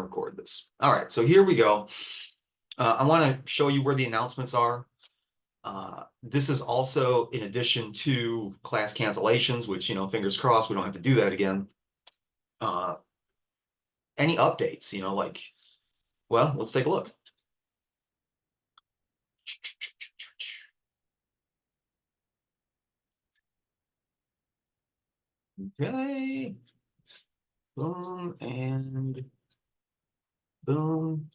record this. All right, so here we go. I want to show you where the announcements are. This is also in addition to class cancellations, which, fingers crossed, we don't have to do that again. Any updates, well, let's take a look. Okay. Boom and boom.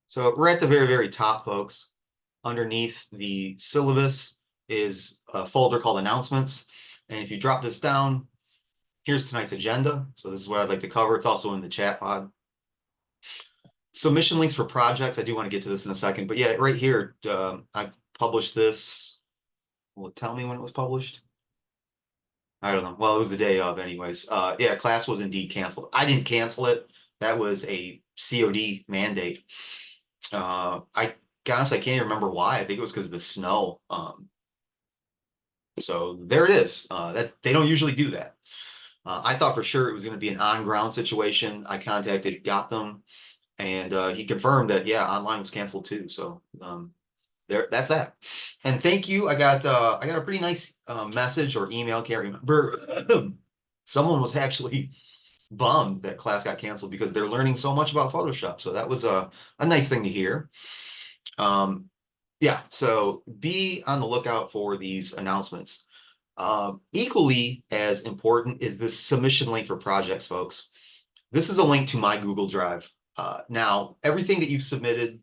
So we're at the very, very top, folks. Underneath the syllabus is a folder called announcements. And if you drop this down, here's tonight's agenda. So this is what I'd like to cover. It's also in the chat pod. Submission links for projects. I do want to get to this in a second, but yeah, right here, I published this. Will it tell me when it was published? I don't know. Well, it was the day of anyways. Yeah, class was indeed canceled. I didn't cancel it. That was a COD mandate. I honestly, I can't even remember why. I think it was because of the snow. So there it is. That they don't usually do that. I thought for sure it was going to be an on-ground situation. I contacted Gotham, and he confirmed that yeah, online was canceled too. So that's that. And thank you. I got a pretty nice message or email. Can't remember. Someone was actually bummed that class got canceled because they're learning so much about Photoshop. So that was a nice thing to hear. Yeah, so be on the lookout for these announcements. Equally as important is this submission link for projects, folks. This is a link to my Google Drive. Now, everything that you've submitted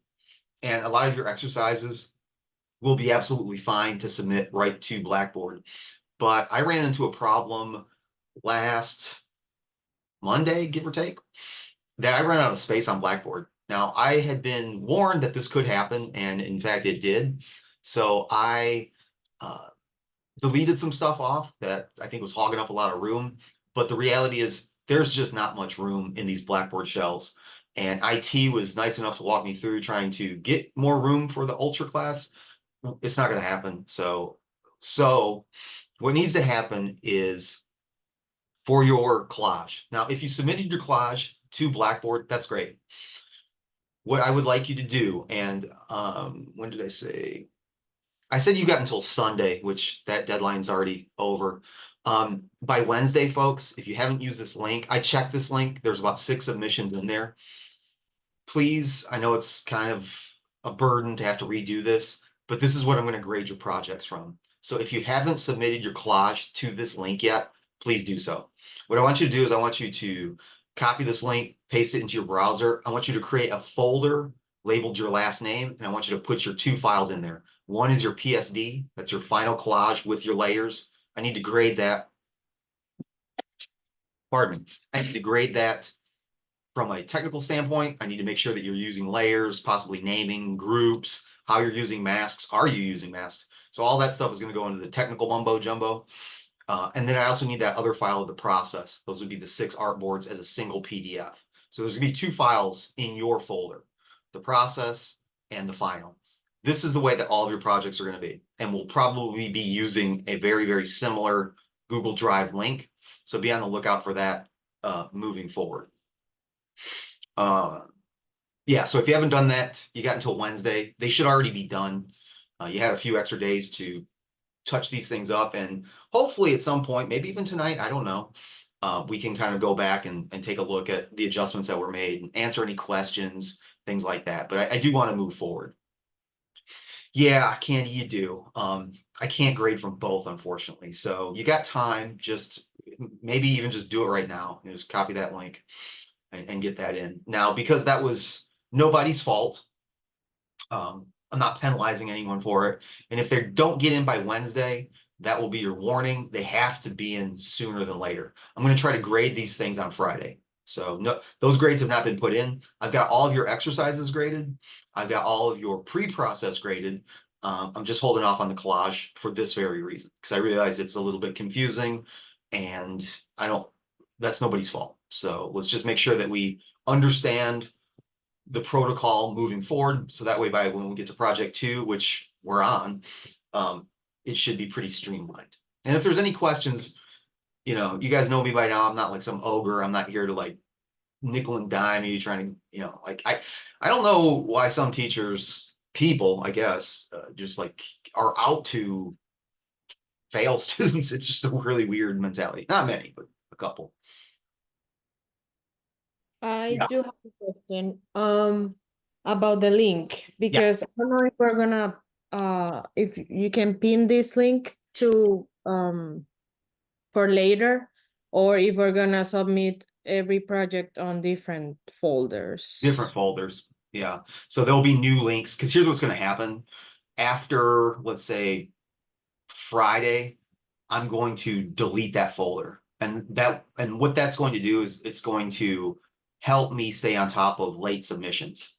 and a lot of your exercises will be absolutely fine to submit right to Blackboard. But I ran into a problem last Monday, give or take, that I ran out of space on Blackboard. Now, I had been warned that this could happen, and in fact, it did. So I deleted some stuff off that I think was hogging up a lot of room. But the reality is there's just not much room in these Blackboard shells. And IT was nice enough to walk me through trying to get more room for the Ultra class. It's not going to happen. So what needs to happen is for your collage. Now, if you submitted your collage to Blackboard, that's great. What I would like you to do, and when did I say? I said you got until Sunday, which that deadline's already over. By Wednesday, folks, if you haven't used this link, I checked this link. There's about 6 submissions in there. Please, I know it's kind of a burden to have to redo this, but this is what I'm going to grade your projects from. So if you haven't submitted your collage to this link yet, please do so. What I want you to do is I want you to copy this link, paste it into your browser. I want you to create a folder labeled your last name, and I want you to put your 2 files in there. One is your PSD, that's your final collage with your layers. I need to grade that. Pardon me. I need to grade that from a technical standpoint. I need to make sure that you're using layers, possibly naming groups, how you're using masks. Are you using masks? So all that stuff is going to go into the technical mumbo jumbo. And then I also need that other file of the process. Those would be the 6 artboards as a single PDF. So there's going to be 2 files in your folder, the process and the final. This is the way that all of your projects are going to be. And we'll probably be using a very, very similar Google Drive link. So be on the lookout for that moving forward. Yeah, so if you haven't done that, you got until Wednesday. They should already be done. You had a few extra days to touch these things up, and hopefully at some point, maybe even tonight, I don't know, we can kind of go back and take a look at the adjustments that were made and answer any questions, things like that. But I do want to move forward. Yeah, Candy, you do. I can't grade from both, unfortunately. So you got time, just maybe even just do it right now. You just copy that link and get that in. Now, because that was nobody's fault, I'm not penalizing anyone for it. And if they don't get in by Wednesday, that will be your warning. They have to be in sooner than later. I'm going to try to grade these things on Friday. So no, those grades have not been put in. I've got all of your exercises graded. I've got all of your pre-process graded. I'm just holding off on the collage for this very reason, because I realize it's a little bit confusing and that's nobody's fault. So let's just make sure that we understand the protocol moving forward. So that way, by when we get to project 2, which we're on, it should be pretty streamlined. And if there's any questions, you guys know me by now. I'm not like some ogre. I'm not here to like nickel and dime you, trying to, like I don't know why some teachers, people, I guess, just like are out to fail students. It's just a really weird mentality. Not many, but a couple. I Yeah. do have a question about the link Yeah. because I don't know if we're gonna if you can pin this link to for later or if we're gonna submit every project on different Different folders. folders. Yeah. So there'll be new links because here's what's going to happen after, let's say, Friday, I'm going to delete that folder. And what that's going to do is it's going to help me stay on top of late submissions.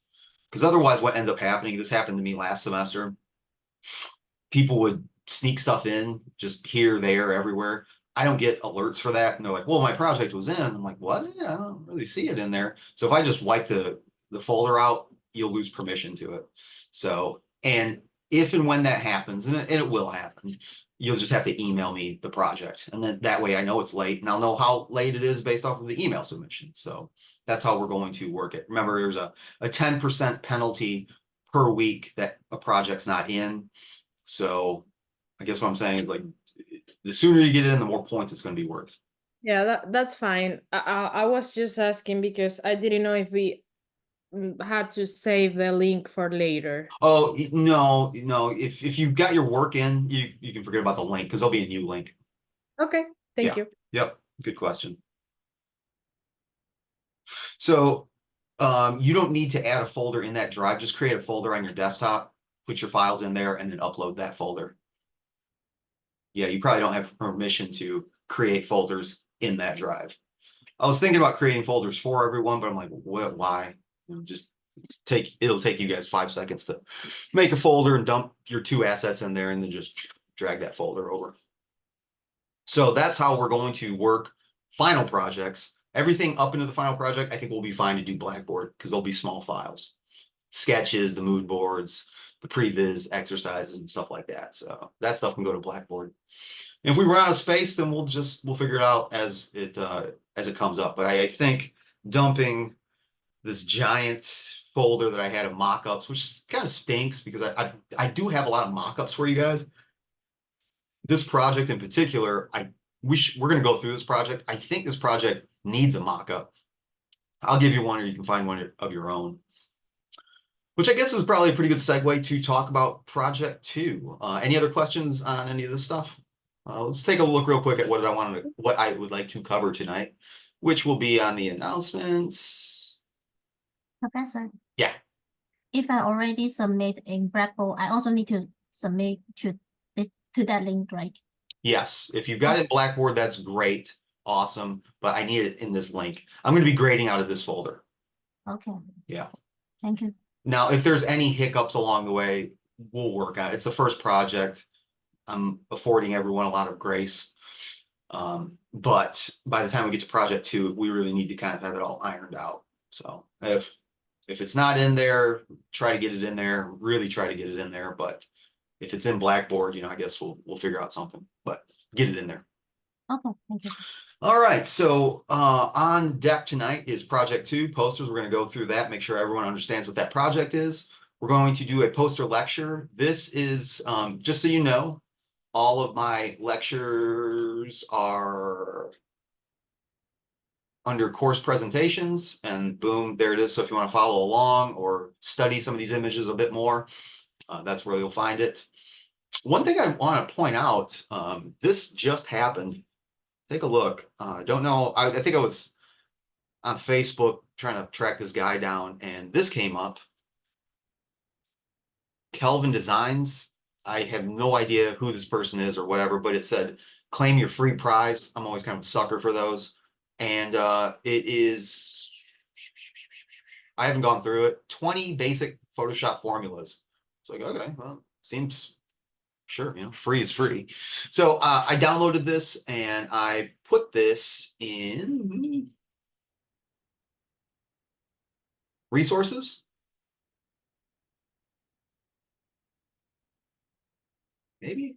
Because otherwise, what ends up happening, this happened to me last semester, people would sneak stuff in just here, there, everywhere. I don't get alerts for that. And they're like, well, my project was in. I'm like, was it? I don't really see it in there. So if I just wipe the folder out, you'll lose permission to it. So, and if and when that happens, and it will happen, you'll just have to email me the project. And then that way I know it's late and I'll know how late it is based off of the email submission. So that's how we're going to work it. Remember, there's a 10% penalty per week that a project's not in. So I guess what I'm saying is like the sooner you get it in, the more points it's going to be worth. Yeah, that's fine. I was just asking because I didn't know if we had to save the link for later. Oh no, no. If you've got your work in, you can forget about the link because there'll be a new link. Okay, thank Yeah. you. Yep. Good question. So you don't need to add a folder in that drive. Just create a folder on your desktop, put your files in there, and then upload that folder. Yeah, you probably don't have permission to create folders in that drive. I was thinking about creating folders for everyone, but I'm like, what? Why? Just it'll take you guys 5 seconds to make a folder and dump your two assets in there and then just drag that folder over. So that's how we're going to work final projects. Everything up into the final project, I think we'll be fine to do Blackboard because they'll be small files. Sketches, the mood boards, the previs exercises and stuff like that. So that stuff can go to Blackboard. And if we run out of space, then we'll figure it out as it comes up. But I think dumping this giant folder that I had of mock-ups, which kind of stinks because I do have a lot of mock-ups for you guys. This project in particular, we're going to go through this project. I think this project needs a mock-up. I'll give you one, or you can find one of your own. Which I guess is probably a pretty good segue to talk about project two. Any other questions on any of this stuff? Let's take a look real quick at what I would like to cover tonight, which will be on the announcements. Professor, Yeah. if I already submit in Blackboard, I also need to submit to that link, right? Yes, if you've got it in Blackboard, that's great, awesome, but I need it in this link. I'm going to be grading out of this folder. Okay. Yeah. Thank you. Now, if there's any hiccups along the way, we'll work on it. It's the first project. I'm affording everyone a lot of grace. But by the time we get to project two, we really need to kind of have it all ironed out. So if it's not in there, try to get it in there, really try to get it in there. But if it's in Blackboard, I guess we'll figure out something, but get it in there. Okay, thank you. All right, so on deck tonight is project two, posters. We're going to go through that, make sure everyone understands what that project is. We're going to do a poster lecture. This is, just so you know, all of my lectures are under course presentations, and boom, there it is. So if you want to follow along or study some of these images a bit more, that's where you'll find it. One thing I want to point out, this just happened. Take a look. Don't know. I think I was on Facebook trying to track this guy down, and this came up. Kelvin Designs. I have no idea who this person is or whatever, but it said claim your free prize. I'm always kind of a sucker for those. And it is, I haven't gone through it, 20 basic Photoshop formulas. It's like, okay, well, seems sure, free is free. So I downloaded this and I put this in resources. Maybe.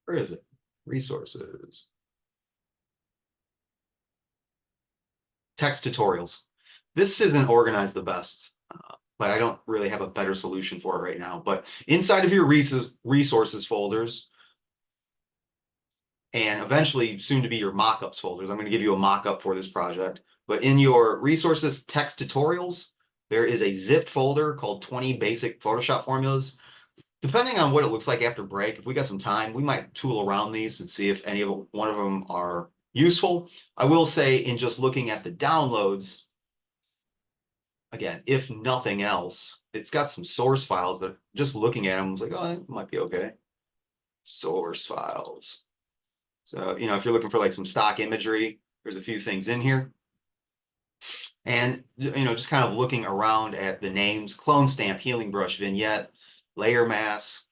Where is it? Resources. text tutorials. This isn't organized the best, but I don't really have a better solution for it right now. But inside of your resources folders, and eventually soon to be your mockups folders, I'm going to give you a mockup for this project. But in your resources text tutorials, there is a zip folder called 20 basic Photoshop formulas. Depending on what it looks like after break, if we got some time, we might tool around these and see if any of one of them are useful. I will say in just looking at the downloads, again, if nothing else, it's got some source files that just looking at them, I was like, oh, it might be okay. Source files. So, if you're looking for like some stock imagery, there's a few things in here. And, just kind of looking around at the names, clone stamp, healing brush, vignette, layer mask,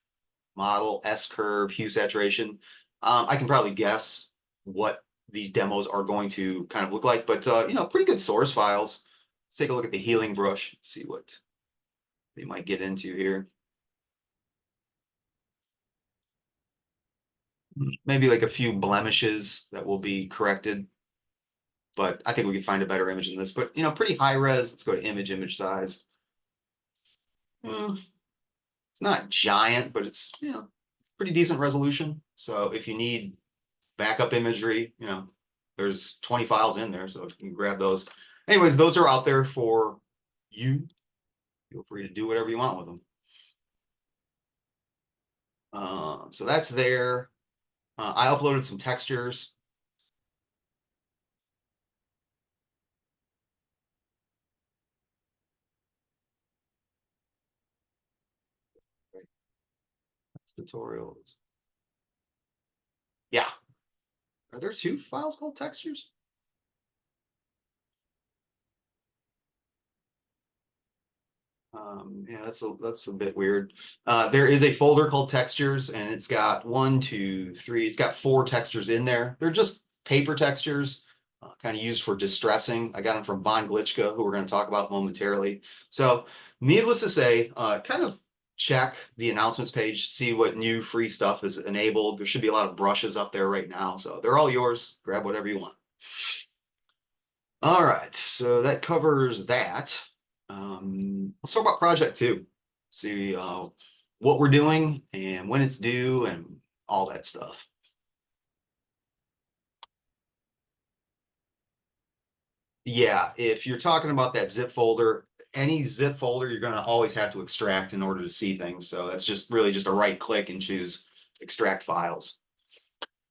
model, S-curve, hue saturation. I can probably guess what these demos are going to kind of look like, but, pretty good source files. Let's take a look at the healing brush, see what they might get into here. Maybe like a few blemishes that will be corrected. But I think we can find a better image than this. But, pretty high res. Let's go to image size. It's not giant, but it's, pretty decent resolution. So if you need backup imagery, there's 20 files in there. So you can grab those. Anyways, those are out there for you. Feel free to do whatever you want with them. So that's there. I uploaded some textures. Tutorials. Yeah. Are there two files called textures? Yeah, that's a bit weird. There is a folder called textures, and it's got 1, 2, 3. It's got 4 textures in there. They're just paper textures, kind of used for distressing. I got them from Von Glitchka, who we're going to talk about momentarily. So, needless to say, kind of check the announcements page, see what new free stuff is enabled. There should be a lot of brushes up there right now, so they're all yours. Grab whatever you want. All right, so that covers that. Let's talk about project 2. See what we're doing and when it's due and all that stuff. Yeah, if you're talking about that zip folder, any zip folder, you're going to always have to extract in order to see things. So that's just really just a right click and choose extract files.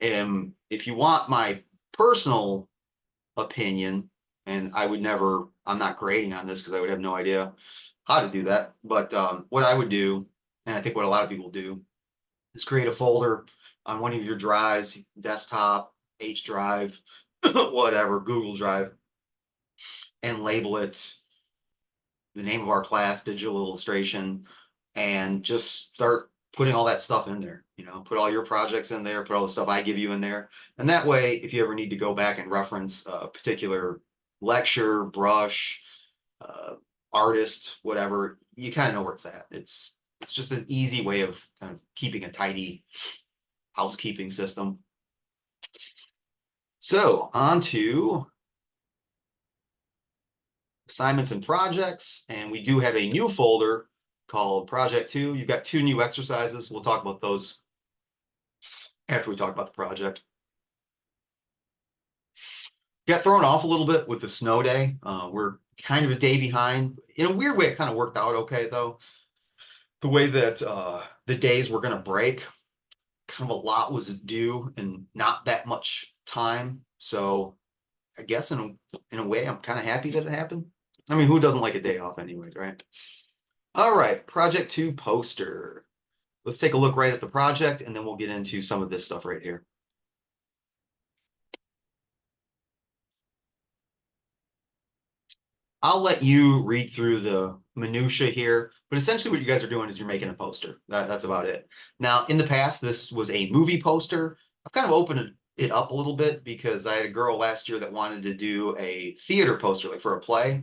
And if you want my personal opinion, and I'm not grading on this because I would have no idea how to do that. But what I would do, and I think what a lot of people do, is create a folder on one of your drives, desktop, H drive, whatever, Google Drive, and label it the name of our class, digital illustration, and just start putting all that stuff in there. Put all your projects in there, put all the stuff I give you in there. And that way, if you ever need to go back and reference a particular lecture, brush, artist, whatever, you kind of know where it's at. It's just an easy way of kind of keeping a tidy housekeeping system. So on to assignments and projects, and we do have a new folder called Project 2. You've got 2 new exercises. We'll talk about those after we talk about the project. Got thrown off a little bit with the snow day. We're kind of a day behind. In a weird way, it kind of worked out okay, though. The way that the days were going to break, kind of a lot was due and not that much time. So I guess in a way, I'm kind of happy that it happened. I mean, who doesn't like a day off anyways, right? All right, project 2 poster. Let's take a look right at the project, and then we'll get into some of this stuff right here. I'll let you read through the minutia here, but essentially what you guys are doing is you're making a poster. That's about it. Now, in the past, this was a movie poster. I've kind of opened it up a little bit because I had a girl last year that wanted to do a theater poster, like for a play.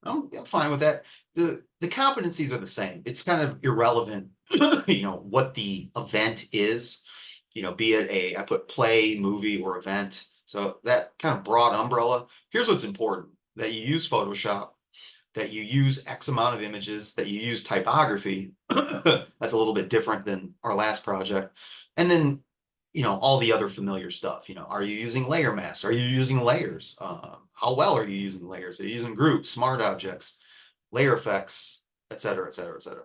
I'm fine with that. The competencies are the same. It's kind of irrelevant, what the event is, be it I put play, movie, or event. So that kind of broad umbrella. Here's what's important. that you use Photoshop, that you use X amount of images, that you use typography. That's a little bit different than our last project. And then, all the other familiar stuff. Are you using layer masks? Are you using layers? How well are you using layers? Are you using groups, smart objects, layer effects, et cetera, et cetera, et cetera.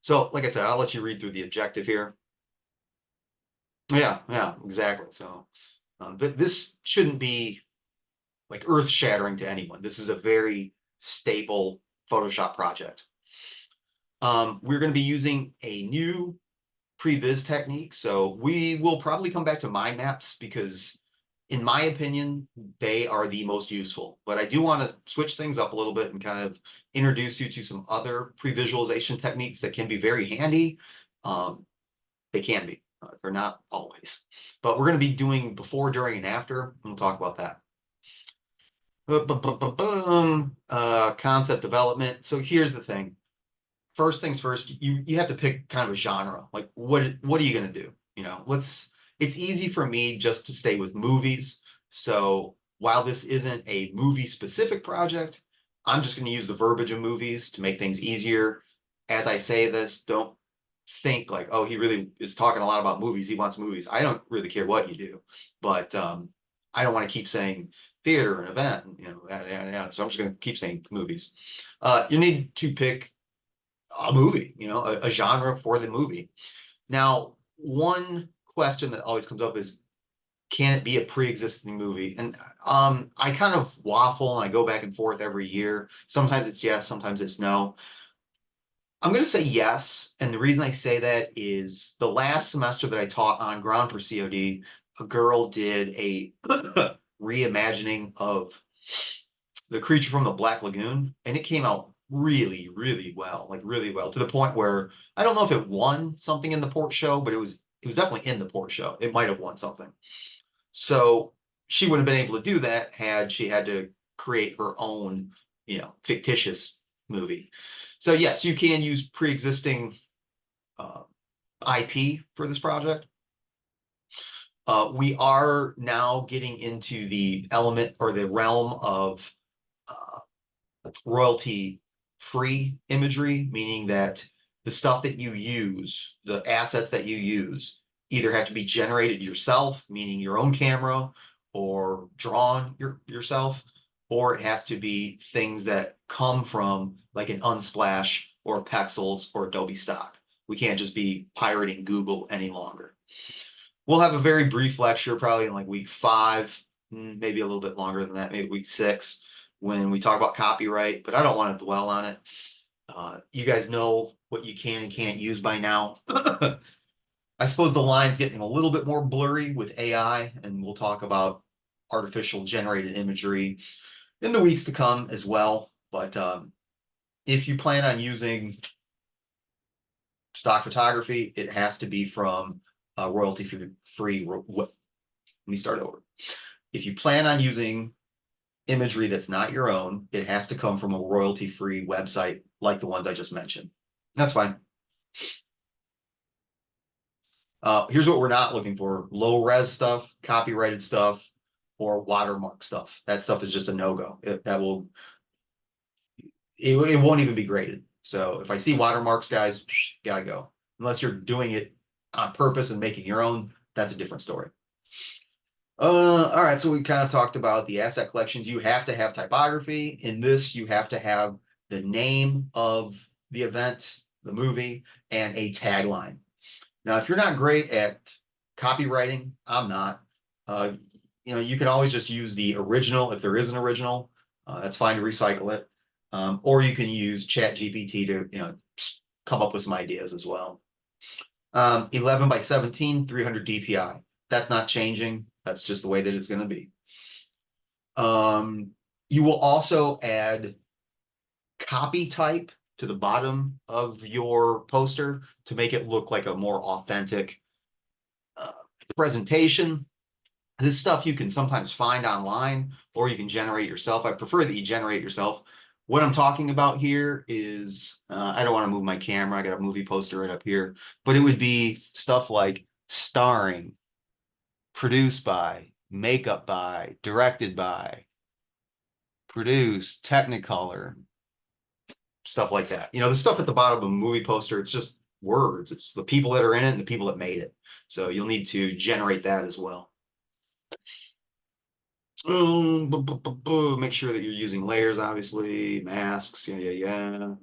So, like I said, I'll let you read through the objective here. Yeah, exactly. So, but this shouldn't be like earth shattering to anyone. This is a very stable Photoshop project. We're going to be using a new previs technique. So we will probably come back to mind maps because in my opinion, they are the most useful. But I do want to switch things up a little bit and kind of introduce you to some other pre-visualization techniques that can be very handy. They can be. They're not always. But we're going to be doing before, during, and after. And we'll talk about that. Concept development. So here's the thing. First things first, you have to pick kind of a genre. Like what are you going to do? It's easy for me just to stay with movies. So while this isn't a movie specific project, I'm just going to use the verbiage of movies to make things easier. As I say this, don't think like, oh, he really is talking a lot about movies. He wants movies. I don't really care what you do, but I don't want to keep saying theater and event, so I'm just going to keep saying movies. You need to pick a movie, a genre for the movie. Now, one question that always comes up is, can it be a pre-existing movie? And I kind of waffle and I go back and forth every year. Sometimes it's yes, sometimes it's no. I'm going to say yes. And the reason I say that is the last semester that I taught on Ground for COD, a girl did a reimagining of The Creature from the Black Lagoon, and it came out really, really well, like really well, to the point where I don't know if it won something in the port show, but it was definitely in the port show. It might have won something. So she would have been able to do that had she had to create her own, fictitious movie. So yes, you can use pre-existing IP for this project. We are now getting into the element or the realm of royalty free imagery, meaning that the stuff that you use, the assets that you use, either have to be generated yourself, meaning your own camera, or drawn yourself, or it has to be things that come from like an Unsplash or Pexels or Adobe Stock. We can't just be pirating Google any longer. We'll have a very brief lecture, probably in like week 5, maybe a little bit longer than that, maybe week 6, when we talk about copyright, but I don't want to dwell on it. You guys know what you can and can't use by now. I suppose the line's getting a little bit more blurry with AI, and we'll talk about artificial generated imagery in the weeks to come as well. But if you plan on using stock photography, it has to be from royalty-free. Let me start over. If you plan on using imagery that's not your own, it has to come from a royalty-free website like the ones I just mentioned. That's fine. Here's what we're not looking for: low res stuff, copyrighted stuff, or watermark stuff. That stuff is just a no-go. It won't even be graded. So if I see watermarks, guys, gotta go. Unless you're doing it on purpose and making your own, that's a different story. All right, so we kind of talked about the asset collections. You have to have typography. In this, you have to have the name of the event, the movie, and a tagline. Now, if you're not great at copywriting, I'm not. You can always just use the original if there is an original. That's fine to recycle it. Or you can use ChatGPT to, come up with some ideas as well. 11 by 17, 300 DPI. That's not changing. That's just the way that it's going to be. You will also add copy type to the bottom of your poster to make it look like a more authentic presentation. This stuff you can sometimes find online or you can generate yourself. I prefer that you generate yourself. What I'm talking about here is, I don't want to move my camera. I got a movie poster right up here, but it would be stuff like starring, produced by, makeup by, directed by, produce, Technicolor, stuff like that. You know, the stuff at the bottom of a movie poster, it's just words. It's the people that are in it and the people that made it. So you'll need to generate that as well. Make sure that you're using layers, obviously, masks, yeah.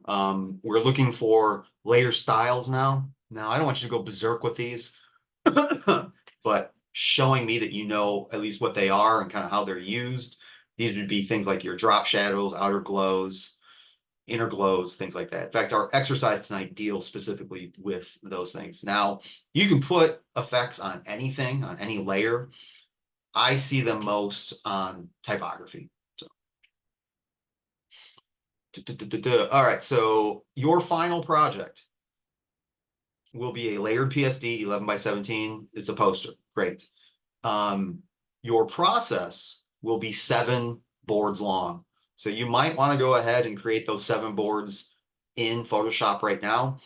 We're looking for layer styles now. Now, I don't want you to go berserk with these, but showing me that you know at least what they are and kind of how they're used. These would be things like your drop shadows, outer glows, inner glows, things like that. In fact, our exercise tonight deals specifically with those things. Now, you can put effects on anything, on any layer. I see them most on typography. So. All right, so your final project will be a layered PSD 11 by 17. It's a poster. Great. Your process will be 7 boards long. So you might want to go ahead and create those 7 boards in Photoshop right now.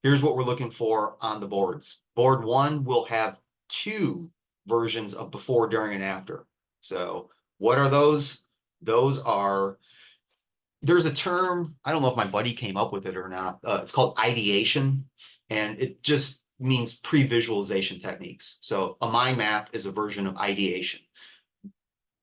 Here's what we're looking for on the boards. Board 1 will have 2 versions of before, during, and after. So what are those? Those are, there's a term, I don't know if my buddy came up with it or not. It's called ideation, and it just means pre-visualization techniques. So a mind map is a version of ideation.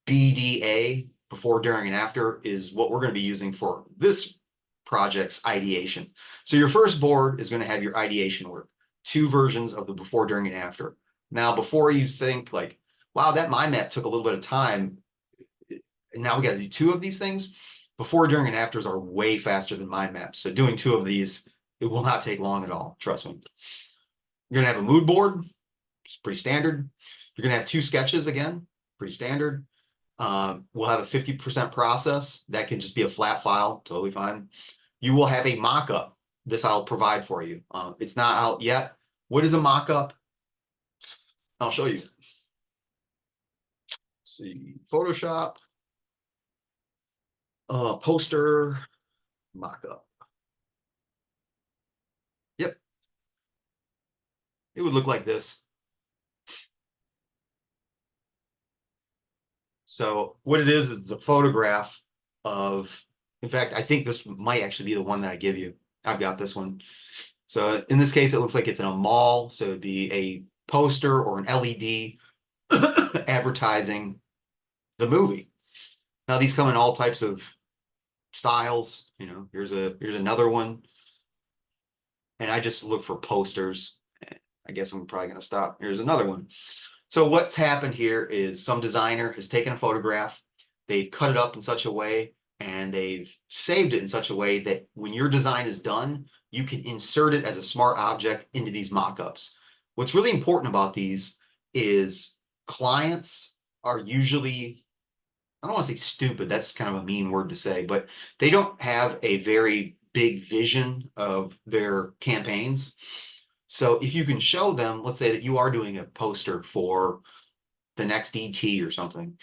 BDA, before, during, and after, is what we're going to be using for this project's ideation. So your first board is going to have your ideation work, 2 versions of the before, during, and after. Now, before you think like, wow, that mind map took a little bit of time, and now we got to do 2 of these things. Before, during, and afters are way faster than mind maps. So doing 2 of these, it will not take long at all. Trust me. You're going to have a mood board. It's pretty standard. You're going to have 2 sketches again, pretty standard. We'll have a 50% process. That can just be a flat file, totally fine. You will have a mock-up. This I'll provide for you. It's not out yet. What is a mock-up? I'll show you. Let's see, Photoshop, poster, mock-up. Yep. It would look like this. So what it is a photograph of, in fact, I think this might actually be the one that I give you. I've got this one. So in this case, it looks like it's in a mall. So it'd be a poster or an LED advertising the movie. Now these come in all types of styles. You know, here's another one. And I just look for posters. I guess I'm probably going to stop. Here's another one. So what's happened here is some designer has taken a photograph, they've cut it up in such a way, and they've saved it in such a way that when your design is done, you can insert it as a smart object into these mock-ups. What's really important about these is clients are usually, I don't want to say stupid, that's kind of a mean word to say, but they don't have a very big vision of their campaigns. So if you can show them, let's say that you are doing a poster for the next ET or something,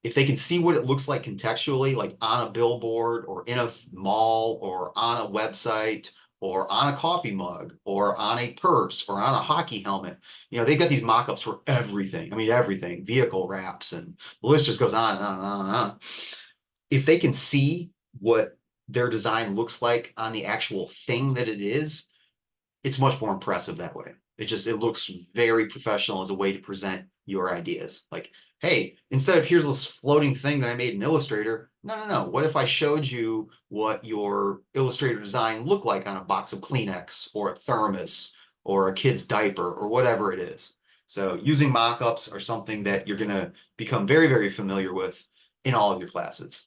if they can see what it looks like contextually, like on a billboard or in a mall or on a website or on a coffee mug or on a purse or on a hockey helmet, you know, they've got these mock-ups for everything. I mean, everything, vehicle wraps, and the list just goes on and on and on and on. If they can see what their design looks like on the actual thing that it is, it's much more impressive that way. It looks very professional as a way to present your ideas. Like, hey, instead of here's this floating thing that I made in Illustrator, no. What if I showed you what your Illustrator design looked like on a box of Kleenex or a thermos or a kid's diaper or whatever it is? So using mock-ups are something that you're going to become very, very familiar with in all of your classes.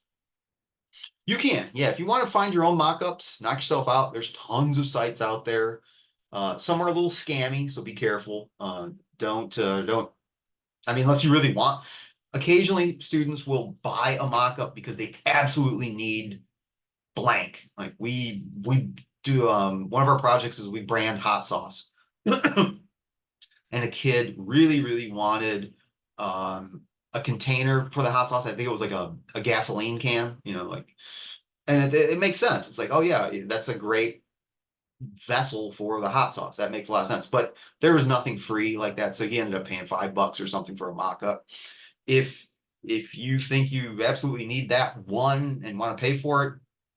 You can, yeah, if you want to find your own mock-ups, knock yourself out. There's tons of sites out there. Some are a little scammy, so be careful. Don't, I mean, unless you really want. Occasionally, students will buy a mock-up because they absolutely need blank. Like we do, one of our projects is we brand hot sauce. And a kid really, really wanted a container for the hot sauce. I think it was like a gasoline can, you know, like, and it makes sense. It's like, oh yeah, that's a great vessel for the hot sauce. That makes a lot of sense. But there was nothing free like that. So he ended up paying $5 or something for a mock-up. If If you think you absolutely need that one and want to pay for it,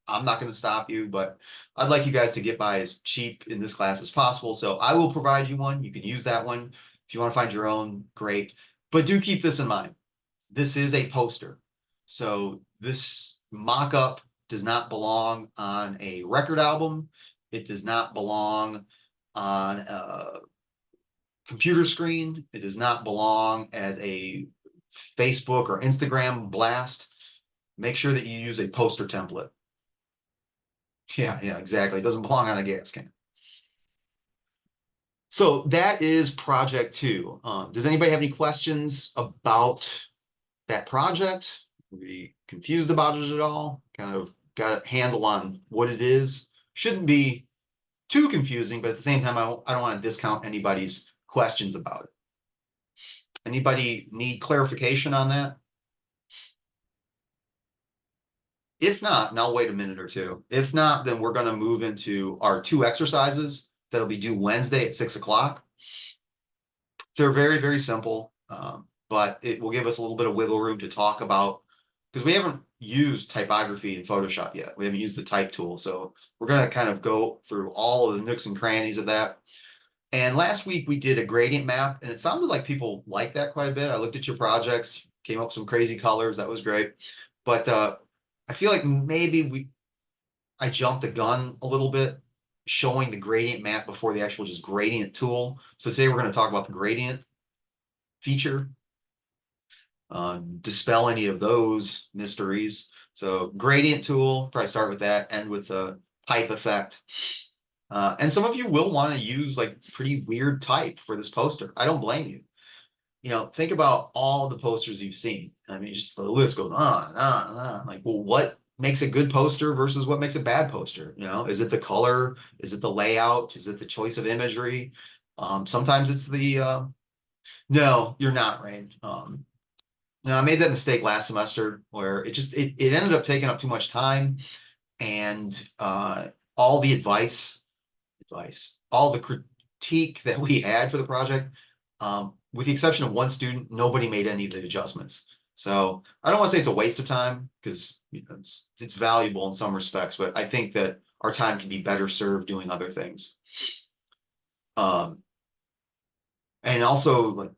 I'm not going to stop you, but I'd like you guys to get by as cheap in this class as possible. So I will provide you one. You can use that one. If you want to find your own, great. But do keep this in mind. This is a poster. So this mock-up does not belong on a record album. It does not belong on a computer screen. It does not belong as a Facebook or Instagram blast. Make sure that you use a poster template. Yeah, exactly. It doesn't belong on a gas can. So that is project 2. Does anybody have any questions about that project? Be confused about it at all? Kind of got a handle on what it is? Shouldn't be too confusing, but at the same time, I don't want to discount anybody's questions about it. Anybody need clarification on that? If not, and I'll wait a minute or two. If not, then we're going to move into our 2 exercises that'll be due Wednesday at 6 o'clock. They're very, very simple, but it will give us a little bit of wiggle room to talk about, because we haven't used typography in Photoshop yet. We haven't used the type tool. So we're going to kind of go through all of the nooks and crannies of that. And last week we did a gradient map, and it sounded like people liked that quite a bit. I looked at your projects, came up with some crazy colors. That was great. But I feel like maybe I jumped the gun a little bit showing the gradient map before the actual just gradient tool. So today we're going to talk about the gradient feature, dispel any of those mysteries. So gradient tool, probably start with that, end with the type effect. And some of you will want to use like pretty weird type for this poster. I don't blame you. You know, think about all the posters you've seen. I mean, just the list goes on and on and on. Like, well, what makes a good poster versus what makes a bad poster? You know, is it the color? Is it the layout? Is it the choice of imagery? Sometimes it's the no, you're not, right? No, I made that mistake last semester where it ended up taking up too much time, and all the advice, all the critique that we had for the project, with the exception of one student, nobody made any of the adjustments. So I don't want to say it's a waste of time, because it's valuable in some respects, but I think that our time can be better served doing other things. And also, like,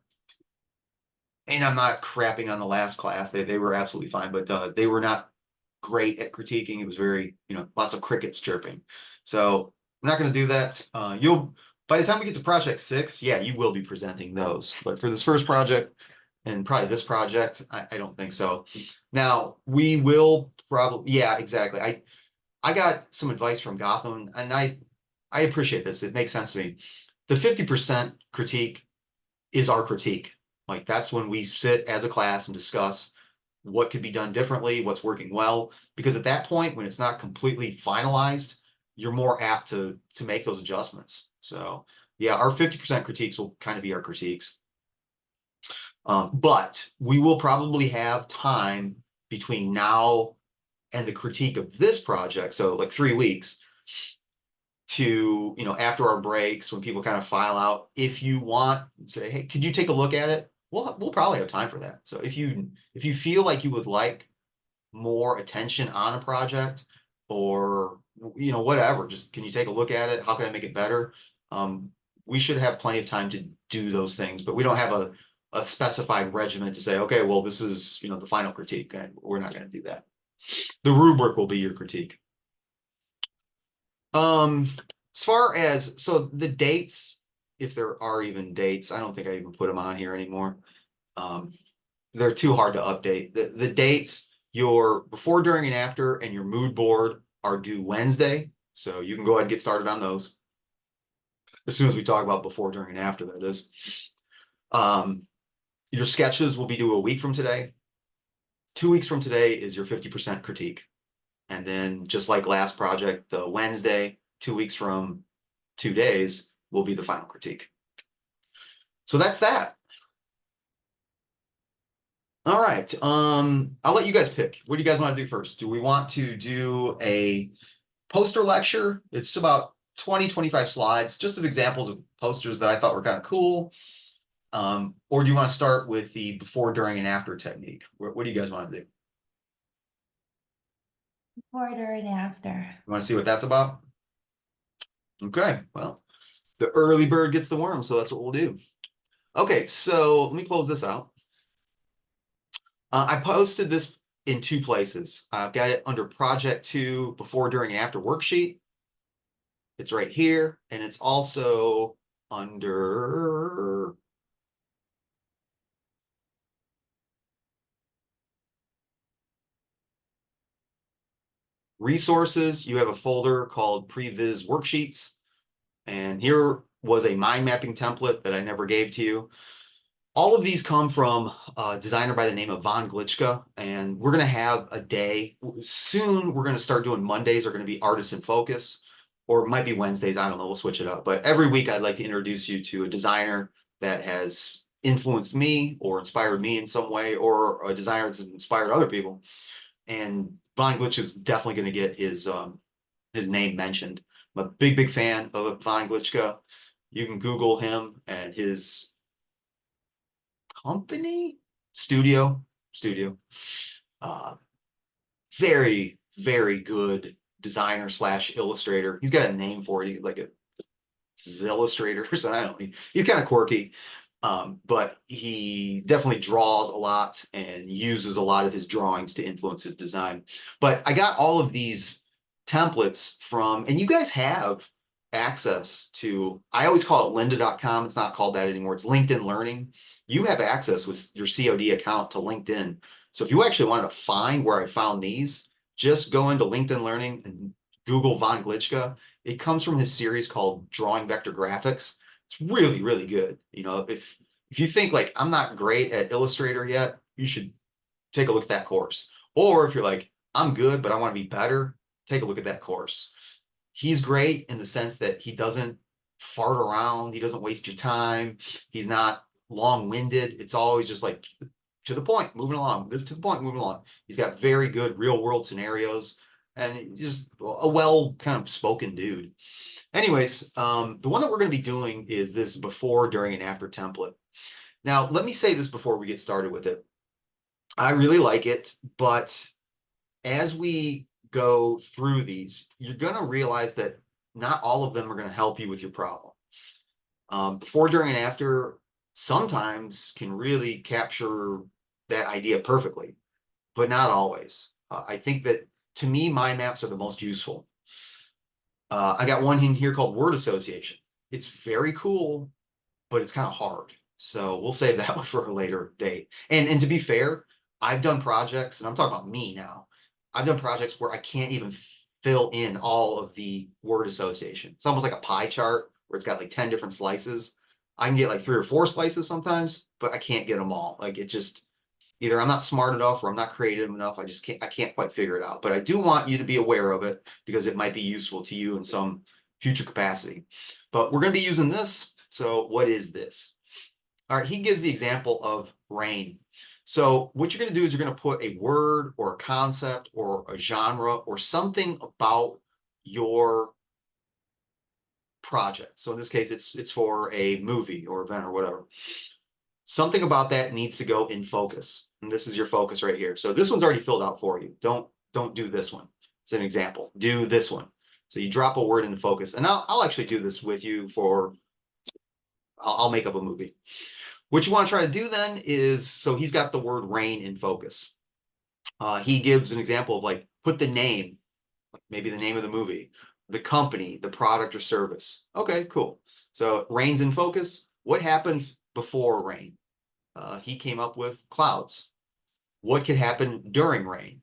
and I'm not crapping on the last class. They were absolutely fine, but they were not great at critiquing. It was very, lots of crickets chirping. So I'm not going to do that. By the time we get to project 6, yeah, you will be presenting those. But for this first project and probably this project, I don't think so. Now we will probably, yeah, exactly. I got some advice from Gotham, and I appreciate this. It makes sense to me. The 50% critique is our critique. Like, that's when we sit as a class and discuss what could be done differently, what's working well. Because at that point, when it's not completely finalized, you're more apt to make those adjustments. So yeah, our 50% critiques will kind of be our critiques. But we will probably have time between now and the critique of this project, so like 3 weeks, to, after our breaks, when people kind of file out, if you want, say, hey, could you take a look at it? We'll probably have time for that. So if you feel like you would like more attention on a project, or whatever, just can you take a look at it? How can I make it better? We should have plenty of time to do those things, but we don't have a specified regimen to say, okay, well, this is the final critique, and we're not going to do that. The rubric will be your critique. As far as, so the dates, if there are even dates, I don't think I even put them on here anymore. They're too hard to update. The dates, your before, during, and after, and your mood board are due Wednesday. So you can go ahead and get started on those as soon as we talk about before, during, and after, that is. Your sketches will be due a week from today. 2 weeks from today is your 50% critique. And then, just like last project, the Wednesday, 2 weeks from 2 days, will be the final critique. So that's that. All right. I'll let you guys pick. What do you guys want to do first? Do we want to do a poster lecture? It's about 20, 25 slides, just of examples of posters that I thought were kind of cool. Or do you want to start with the before, during, and after technique? What do you guys want to do? Before, during, and after. You want to see what that's about? Okay, well, the early bird gets the worm, so that's what we'll do. Okay, so let me close this out. I posted this in two places. I've got it under Project 2 before, during, and after worksheet. It's right here, and it's also under resources. You have a folder called Previs Worksheets. And here was a mind mapping template that I never gave to you. All of these come from a designer by the name of Von Glitchka, and we're going to have a day soon. We're going to start doing Mondays are going to be artist in focus, or it might be Wednesdays. I don't know. We'll switch it up. But every week I'd like to introduce you to a designer that has influenced me or inspired me in some way, or a designer that's inspired other people. And Von Glitch is definitely going to get his name mentioned. I'm a big fan of Von Glitchka. You can Google him and his company studio. Very good designer / illustrator. He's got a name for it. He's like a Zillustrator or something. I don't know. He's kind of quirky. But he definitely draws a lot and uses a lot of his drawings to influence his design. But I got all of these templates from, and you guys have access to, I always call it lynda.com. It's not called that anymore. It's LinkedIn Learning. You have access with your COD account to LinkedIn. So if you actually wanted to find where I found these, just go into LinkedIn Learning and Google Von Glitchka. It comes from his series called Drawing Vector Graphics. It's really good. You know, if you think like I'm not great at Illustrator yet, you should take a look at that course. Or if you're like, I'm good, but I want to be better, take a look at that course. He's great in the sense that he doesn't fart around, he doesn't waste your time, he's not long-winded. It's always just like to the point, moving along, to the point, moving along. He's got very good real world scenarios and just a well kind of spoken dude. Anyways, the one that we're going to be doing is this before, during, and after template. Now, let me say this before we get started with it. I really like it, but as we go through these, you're going to realize that not all of them are going to help you with your problem. Before, during, and after sometimes can really capture that idea perfectly, but not always. I think that to me, mind maps are the most useful. I got one in here called word association. It's very cool, but it's kind of hard. So we'll save that one for a later date. And to be fair, I've done projects, and I'm talking about me now. I've done projects where I can't even fill in all of the word association. It's almost like a pie chart where it's got like 10 different slices. I can get like 3 or 4 slices sometimes, but I can't get them all. Like it just, either I'm not smart enough or I'm not creative enough. I can't quite figure it out. But I do want you to be aware of it because it might be useful to you in some future capacity. But we're going to be using this. So what is this? All right, he gives the example of rain. So what you're going to do is you're going to put a word or a concept or a genre or something about your project. So in this case, it's for a movie or event or whatever. Something about that needs to go in focus. And this is your focus right here. So this one's already filled out for you. Don't do this one. It's an example. Do this one. So you drop a word into focus. And I'll actually do this with you for, I'll make up a movie. What you want to try to do then is, so he's got the word rain in focus. He gives an example of like, put the name, like maybe the name of the movie, the company, the product or service. Okay, cool. So rain's in focus. What happens before rain? He came up with clouds. What could happen during rain?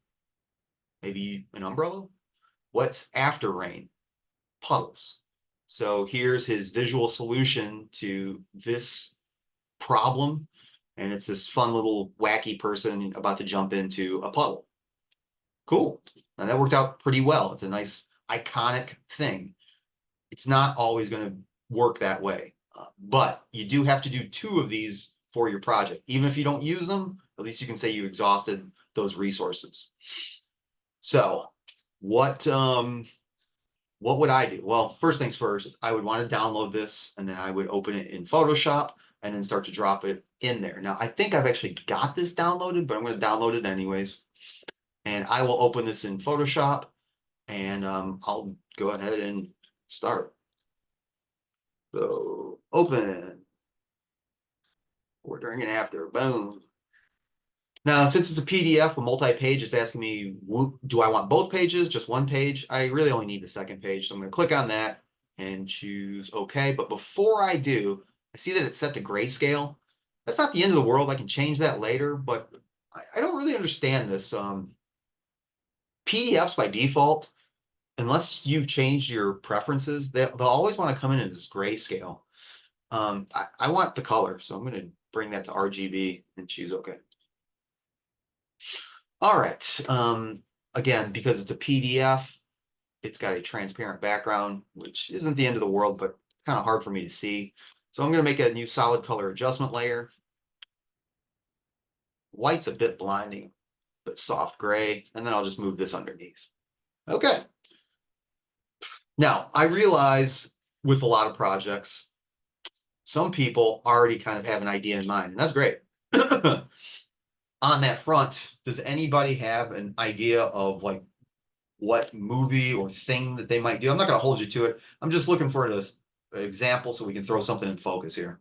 Maybe an umbrella? What's after rain? Puddles. So here's his visual solution to this problem. And it's this fun little wacky person about to jump into a puddle. Cool. And that worked out pretty well. It's a nice iconic thing. It's not always going to work that way. But you do have to do 2 of these for your project. Even if you don't use them, at least you can say you exhausted those resources. So what would I do? Well, first things first, I would want to download this and then I would open it in Photoshop. and then start to drop it in there. Now, I think I've actually got this downloaded, but I'm going to download it anyways. And I will open this in Photoshop, and I'll go ahead and start. So open, or during and after, boom. Now, since it's a PDF, a multi-page, it's asking me, do I want both pages, just one page? I really only need the second page, so I'm going to click on that and choose OK. But before I do, I see that it's set to grayscale. That's not the end of the world. I can change that later, but I don't really understand this. PDFs by default, unless you change your preferences, they'll always want to come in as grayscale. I want the color, so I'm going to bring that to RGB and choose OK. All right. Again, because it's a PDF, it's got a transparent background, which isn't the end of the world, but kind of hard for me to see. So I'm going to make a new solid color adjustment layer. White's a bit blinding, but soft gray, and then I'll just move this underneath. Okay. Now, I realize with a lot of projects, some people already kind of have an idea in mind, and that's great. On that front, does anybody have an idea of like what movie or thing that they might do? I'm not going to hold you to it. I'm just looking for an example so we can throw something in focus here.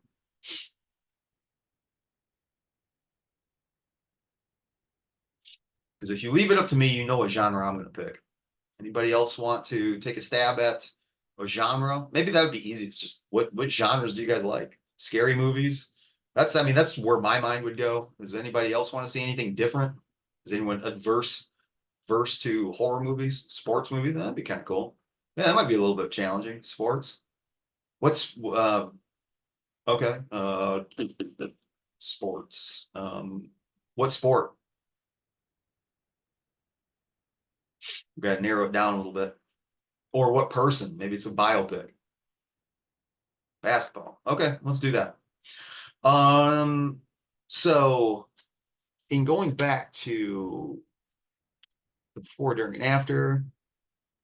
Because if you leave it up to me, you know what genre I'm going to pick. Anybody else want to take a stab at a genre? Maybe that would be easy. It's just what genres do you guys like? Scary movies? I mean, that's where my mind would go. Does anybody else want to see anything different? Is anyone adverse to horror movies, sports movies? That'd be kind of cool. Yeah, that might be a little bit challenging. Sports. What's okay? Sports. What sport? We got to narrow it down a little bit. Or what person? Maybe it's a biopic. Basketball. Okay, let's do that. So in going back to the before, during, and after,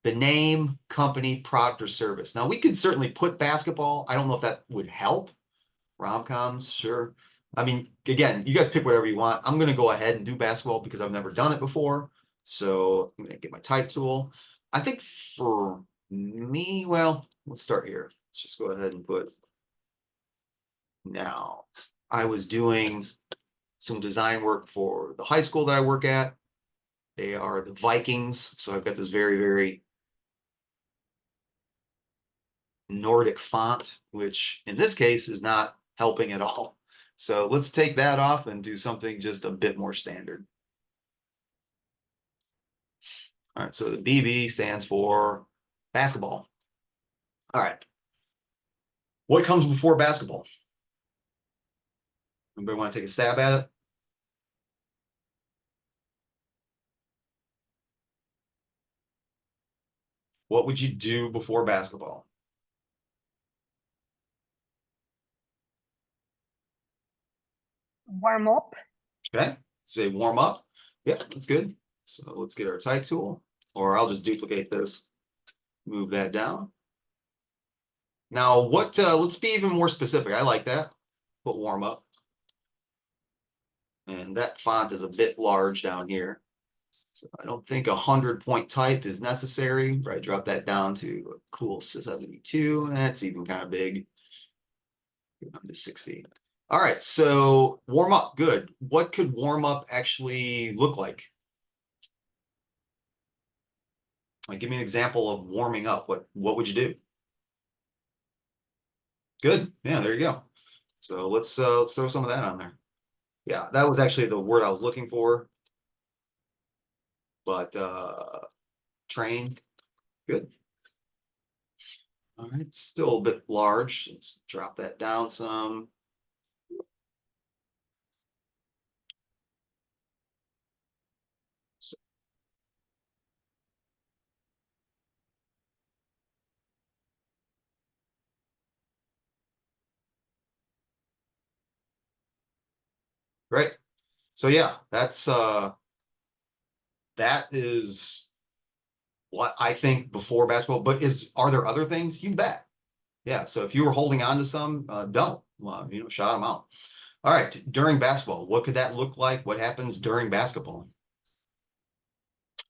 the name, company, product, or service. Now we could certainly put basketball. I don't know if that would help. Rom-coms, sure. I mean, again, you guys pick whatever you want. I'm going to go ahead and do basketball because I've never done it before. So I'm going to get my type tool. I think for me, well, let's start here. Let's just go ahead and put. Now, I was doing some design work for the high school that I work at. They are the Vikings. So I've got this very, very Nordic font, which in this case is not helping at all. So let's take that off and do something just a bit more standard. All right, so the BB stands for basketball. All right. What comes before basketball? Anybody want to take a stab at it? What would you do before basketball? Warm up. Okay, say warm up. Yeah, that's good. So let's get our type tool, or I'll just duplicate this, move that down. Now, let's be even more specific. I like that. Put warm up. And that font is a bit large down here. So I don't think 100-point type is necessary. Right, drop that down to a cool 72. That's even kind of big. Down to 60. All right, so warm up, good. What could warm up actually look like? Like, give me an example of warming up. What would you do? Good. Yeah, there you go. So let's throw some of that on there. Yeah, that was actually the word I was looking for. But train, good. All right, still a bit large. Let's drop that down some. Great. So yeah, that is what I think before basketball. But are there other things? You bet. Yeah, so if you were holding on to some, don't, you know, shout them out. All right, during basketball, what could that look like? What happens during basketball?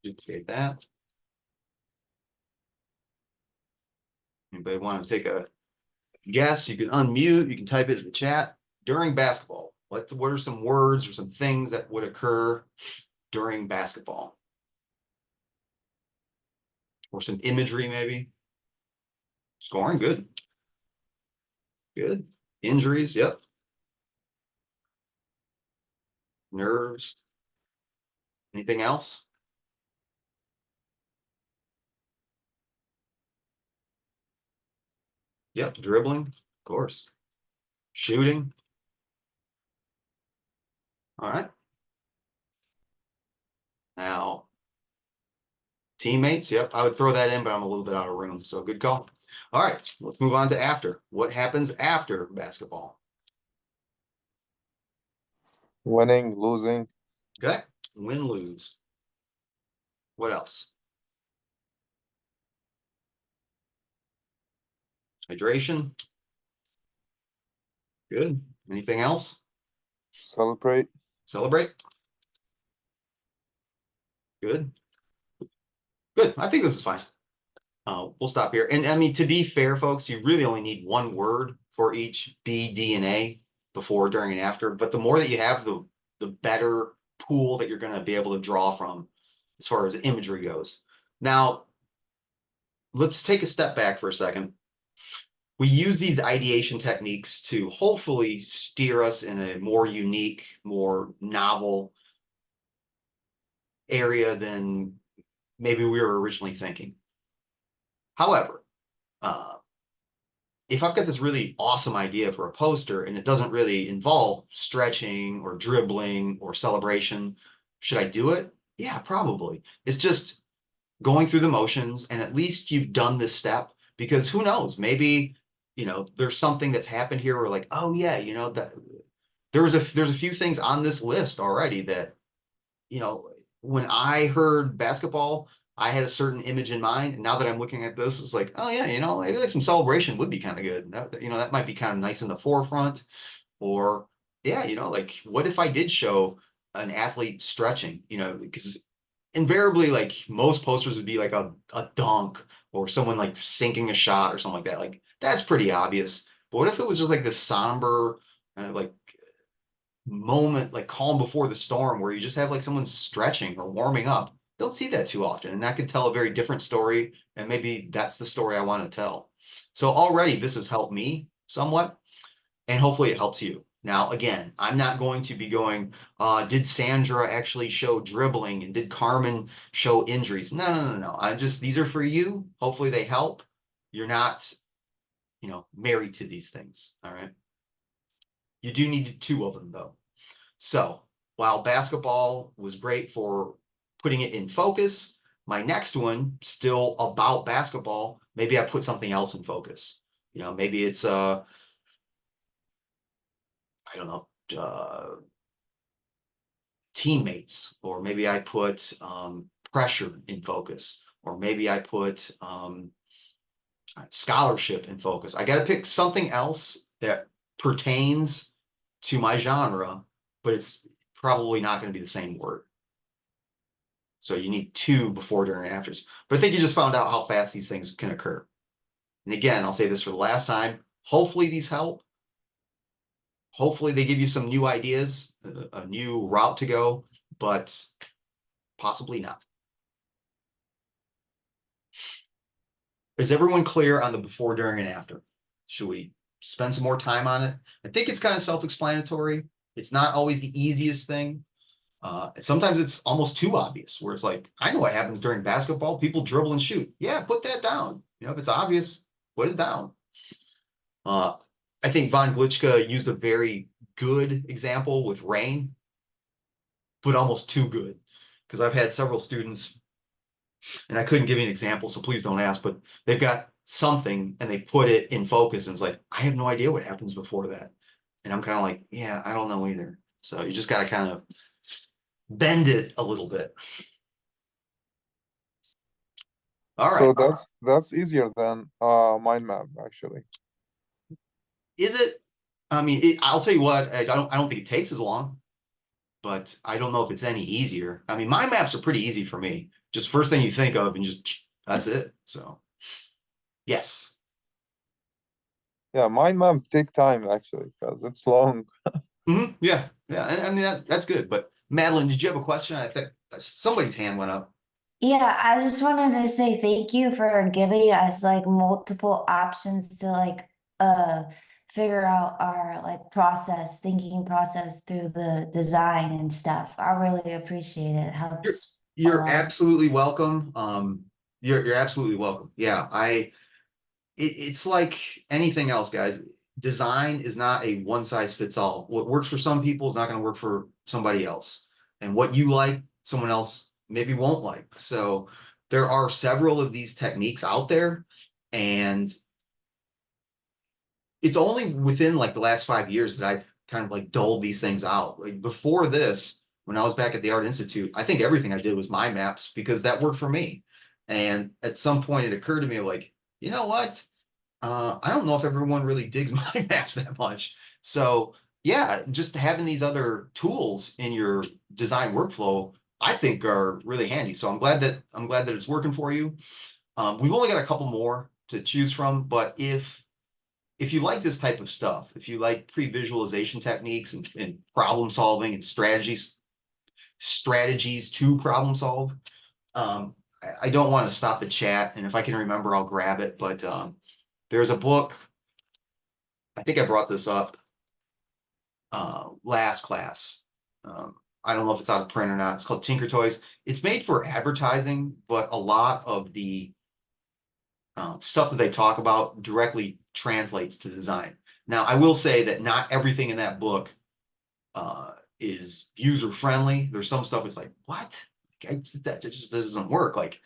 Duplicate that. Anybody want to take a guess? You can unmute, you can type it in the chat. During basketball, what are some words or some things that would occur during basketball? Or some imagery, maybe? Scoring, good. Good. Injuries, yep. Nerves. Anything else? Yep, dribbling, of course. Shooting. All right. Now, teammates, yep, I would throw that in, but I'm a little bit out of room, so good call. All right, let's move on to after. What happens after basketball? Winning, losing, Okay, win, lose. What else? Hydration. Good. Anything else? celebrate. Celebrate. Good. Good. I think this is fine. We'll stop here. And I mean, to be fair, folks, you really only need one word for each B, D, and A before, during, and after. But the more that you have, the better pool that you're going to be able to draw from as far as imagery goes. Now, let's take a step back for a second. We use these ideation techniques to hopefully steer us in a more unique, more novel area than maybe we were originally thinking. However, if I've got this really awesome idea for a poster and it doesn't really involve stretching or dribbling or celebration, should I do it? Yeah, probably. It's just going through the motions, and at least you've done this step, because who knows, maybe, you know, there's something that's happened here where like, oh yeah, you know, that there's a few things on this list already that, you know, when I heard basketball, I had a certain image in mind. And now that I'm looking at this, it's like, oh yeah, you know, maybe like some celebration would be kind of good. That, you know, that might be kind of nice in the forefront. Or yeah, you know, like what if I did show an athlete stretching, you know, because invariably like most posters would be like a dunk or someone like sinking a shot or something like that. Like that's pretty obvious. But what if it was just like this somber kind of like moment, like calm before the storm, where you just have like someone stretching or warming up? Don't see that too often, and that could tell a very different story, and maybe that's the story I want to tell. So already this has helped me somewhat, and hopefully it helps you. Now, again, I'm not going to be going, did Sandra actually show dribbling and did Carmen show injuries? No, no, no, no. I'm just, these are for you. Hopefully they help. You're not, you know, married to these things. All right. You do need two of them though. So while basketball was great for putting it in focus, my next one, still about basketball, maybe I put something else in focus. You know, maybe it's I don't know, teammates, or maybe I put pressure in focus, or maybe I put scholarship in focus. I got to pick something else that pertains to my genre, but it's probably not going to be the same word. So you need two before, during, and afters. But I think you just found out how fast these things can occur. And again, I'll say this for the last time. Hopefully these help. Hopefully they give you some new ideas, a new route to go, but possibly not. Is everyone clear on the before, during, and after? Should we spend some more time on it? I think it's kind of self-explanatory. It's not always the easiest thing. Sometimes it's almost too obvious, where it's like, I know what happens during basketball. People dribble and shoot. Yeah, put that down. You know, if it's obvious, put it down. I think Von Glitchka used a very good example with rain, but almost too good, because I've had several students, and I couldn't give you an example, so please don't ask, but they've got something and they put it in focus, and it's like, I have no idea what happens before that. And I'm kind of like, yeah, I don't know either. So you just got to kind of bend it a little bit. All right. So that's easier than mind map actually. Is it? I mean, I'll tell you what, I don't think it takes as long, but I don't know if it's any easier. I mean, mind maps are pretty easy for me. Just first thing you think of and just that's it. So yes. Yeah, mind map take time actually, because it's long. Yeah, yeah. And I mean that's good. But Madeline, did you have a question? I think somebody's hand went up. Yeah, I just wanted to say thank you for giving us like multiple options to like figure out our like thinking process through the design and stuff. I really appreciate it. It helps a You're lot. absolutely welcome. You're absolutely welcome. Yeah, it's like anything else, guys. Design is not a one size fits all. What works for some people is not going to work for somebody else. And what you like, someone else maybe won't like. So there are several of these techniques out there. And it's only within like the last 5 years that I've kind of like doled these things out. Like before this, when I was back at the Art Institute, I think everything I did was mind maps because that worked for me. And at some point it occurred to me like, you know what? I don't know if everyone really digs mind maps that much. So yeah, just having these other tools in your design workflow, I think are really handy. So I'm glad that it's working for you. We've only got a couple more to choose from, but if you like this type of stuff, if you like pre-visualization techniques and problem solving and strategies to problem solve, I don't want to stop the chat. And if I can remember, I'll grab it. But there's a book. I think I brought this up last class. I don't know if it's out of print or not. It's called Tinker Toys. It's made for advertising, but a lot of the stuff that they talk about directly translates to design. Now, I will say that not everything in that book is user friendly. There's some stuff it's like, what? That just doesn't work. Like,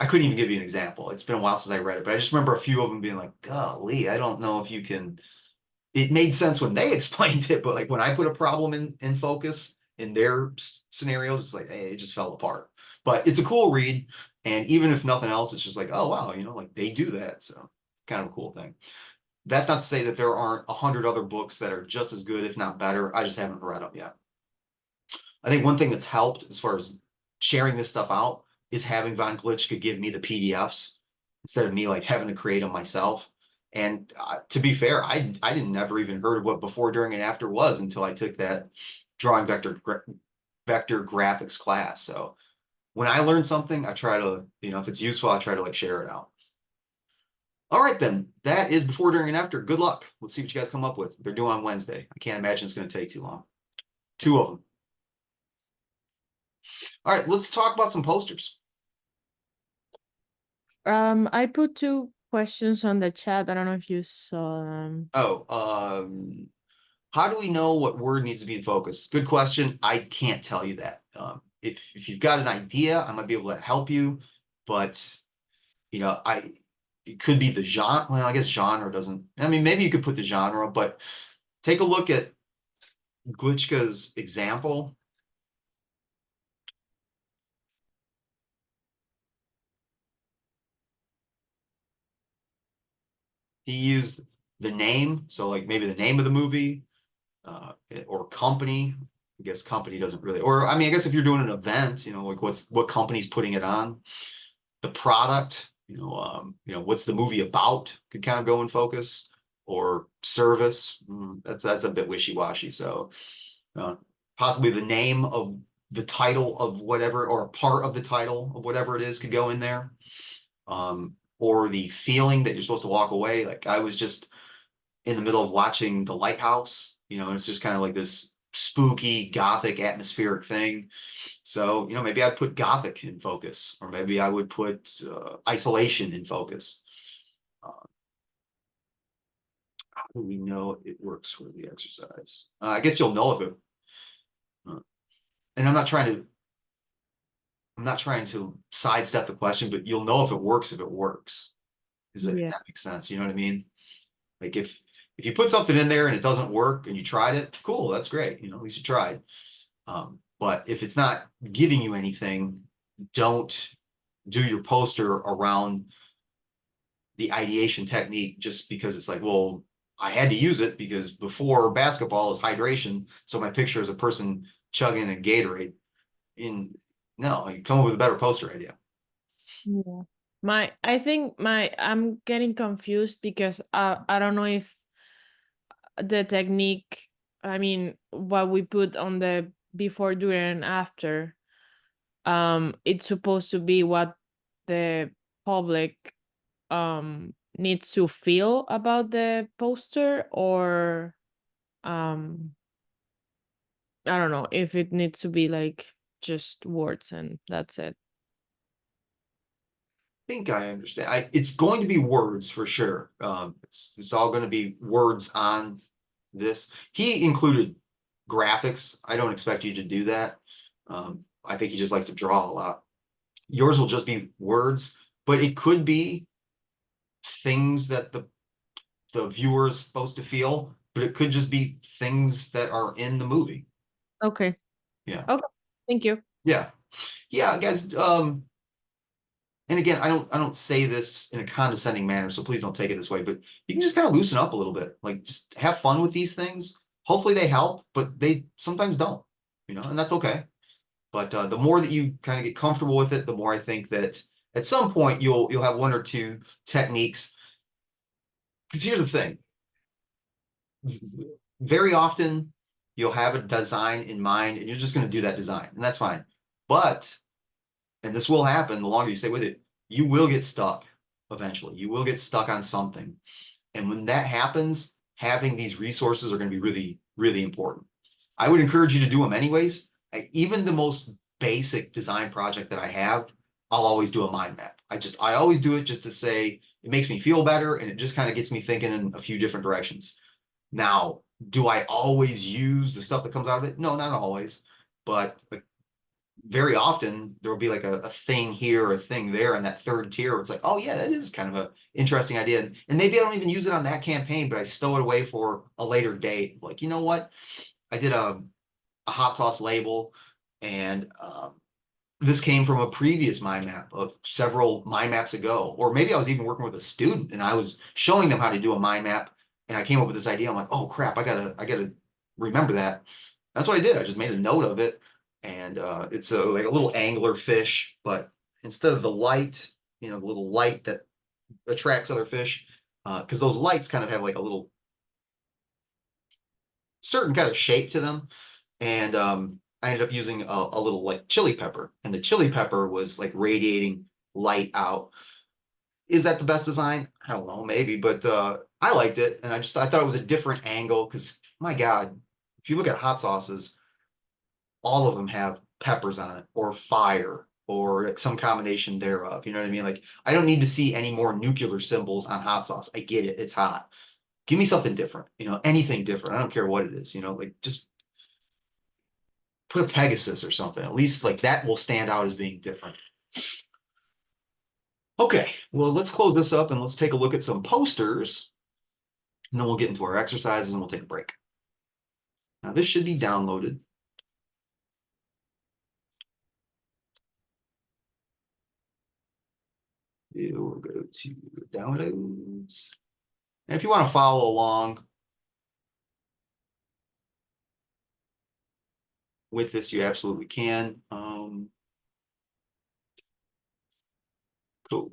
I couldn't even give you an example. It's been a while since I read it, but I just remember a few of them being like, golly, I don't know if you can. It made sense when they explained it, but like when I put a problem in focus in their scenarios, it's like, hey, it just fell apart. But it's a cool read. And even if nothing else, it's just like, oh, wow, like they do that. So it's kind of a cool thing. That's not to say that there aren't 100 other books that are just as good, if not better. I just haven't read them yet. I think one thing that's helped as far as sharing this stuff out is having Von Glitchka give me the PDFs instead of me like having to create them myself. And to be fair, I didn't never even heard of what before, during, and after was until I took that drawing vector graphics class. So when I learn something, I try to, if it's useful, I try to like share it out. All right, then that is before, during, and after. Good luck. Let's see what you guys come up with. They're due on Wednesday. I can't imagine it's going to take too long. 2 of them. All right, let's talk about some posters. I put 2 questions on the chat. I don't know if you saw them. Oh, how do we know what word needs to be in focus? Good question. I can't tell you that. If you've got an idea, I might be able to help you, but it could be the genre. Well, I guess genre doesn't. I mean, maybe you could put the genre, but take a look at Glitchka's example. He used the name, so like maybe the name of the movie, or company. I guess company doesn't really, or I mean, I guess if you're doing an event, like what company's putting it on, the product, what's the movie about could kind of go in focus, or service. That's a bit wishy-washy. So possibly the name of the title of whatever, or a part of the title of whatever it is could go in there. Or the feeling that you're supposed to walk away. Like I was just in the middle of watching The Lighthouse, it's just kind of like this spooky, gothic, atmospheric thing. So, maybe I'd put gothic in focus, or maybe I would put isolation in focus. How do we know it works for the exercise? I guess you'll know if it, and I'm not trying to sidestep the question, but you'll know if it works. Does that make sense? You know what I mean? Like if you put something in there and it doesn't work and you tried it, cool, that's great. At least you tried. But if it's not giving you anything, don't do your poster around the ideation technique just because it's like, well, I had to use it because before basketball is hydration. So my picture is a person chugging a Gatorade. No, you come up with a better poster idea. Yeah. I think I'm getting confused because I don't know if the technique, I mean, what we put on the before, during, and after, it's supposed to be what the public needs to feel about the poster, or I don't know if it needs to be like just words and that's it. Think I understand. It's going to be words for sure. It's all going to be words on this. He included graphics. I don't expect you to do that. I think he just likes to draw a lot. Yours will just be words, but it could be things that the viewer is supposed to feel, but it could just be things that are in the movie. Okay. Yeah. Okay. Thank you. Yeah. Yeah, guys. And again, I don't say this in a condescending manner, so please don't take it this way, but you can just kind of loosen up a little bit. Like just have fun with these things. Hopefully they help, but they sometimes don't, and that's okay. But the more that you kind of get comfortable with it, the more I think that at some point you'll have one or two techniques. Because here's the thing. Very often you'll have a design in mind and you're just going to do that design, and that's fine. But, and this will happen the longer you stay with it, you will get stuck eventually. You will get stuck on something. And when that happens, having these resources are going to be really, really important. I would encourage you to do them anyways. Even the most basic design project that I have, I'll always do a mind map. I always do it just to say it makes me feel better and it just kind of gets me thinking in a few different directions. Now, do I always use the stuff that comes out of it? No, not always. But like, very often there will be like a thing here or a thing there in that third tier where it's like, oh yeah, that is kind of a interesting idea. And maybe I don't even use it on that campaign, but I stow it away for a later date. Like, you know what? I did a hot sauce label, and this came from a previous mind map of several mind maps ago. Or maybe I was even working with a student and I was showing them how to do a mind map, and I came up with this idea. I'm like, oh crap, I gotta remember that. That's what I did. I just made a note of it, and it's like a little angler fish, but instead of the light, the little light that attracts other fish, because those lights kind of have like a little certain kind of shape to them, and I ended up using a little like chili pepper, and the chili pepper was like radiating light out. Is that the best design? I don't know, maybe, but I liked it, and I thought it was a different angle because my God, if you look at hot sauces, all of them have peppers on it or fire or some combination thereof. You know what I mean? Like I don't need to see any more nuclear symbols on hot sauce. I get it. It's hot. Give me something different, anything different. I don't care what it is, like just put a Pegasus or something. At least like that will stand out as being different. Okay, well, let's close this up and let's take a look at some posters. And then we'll get into our exercises and we'll take a break. Now this should be downloaded. We'll go to downloads. And if you want to follow along with this, you absolutely can. Cool.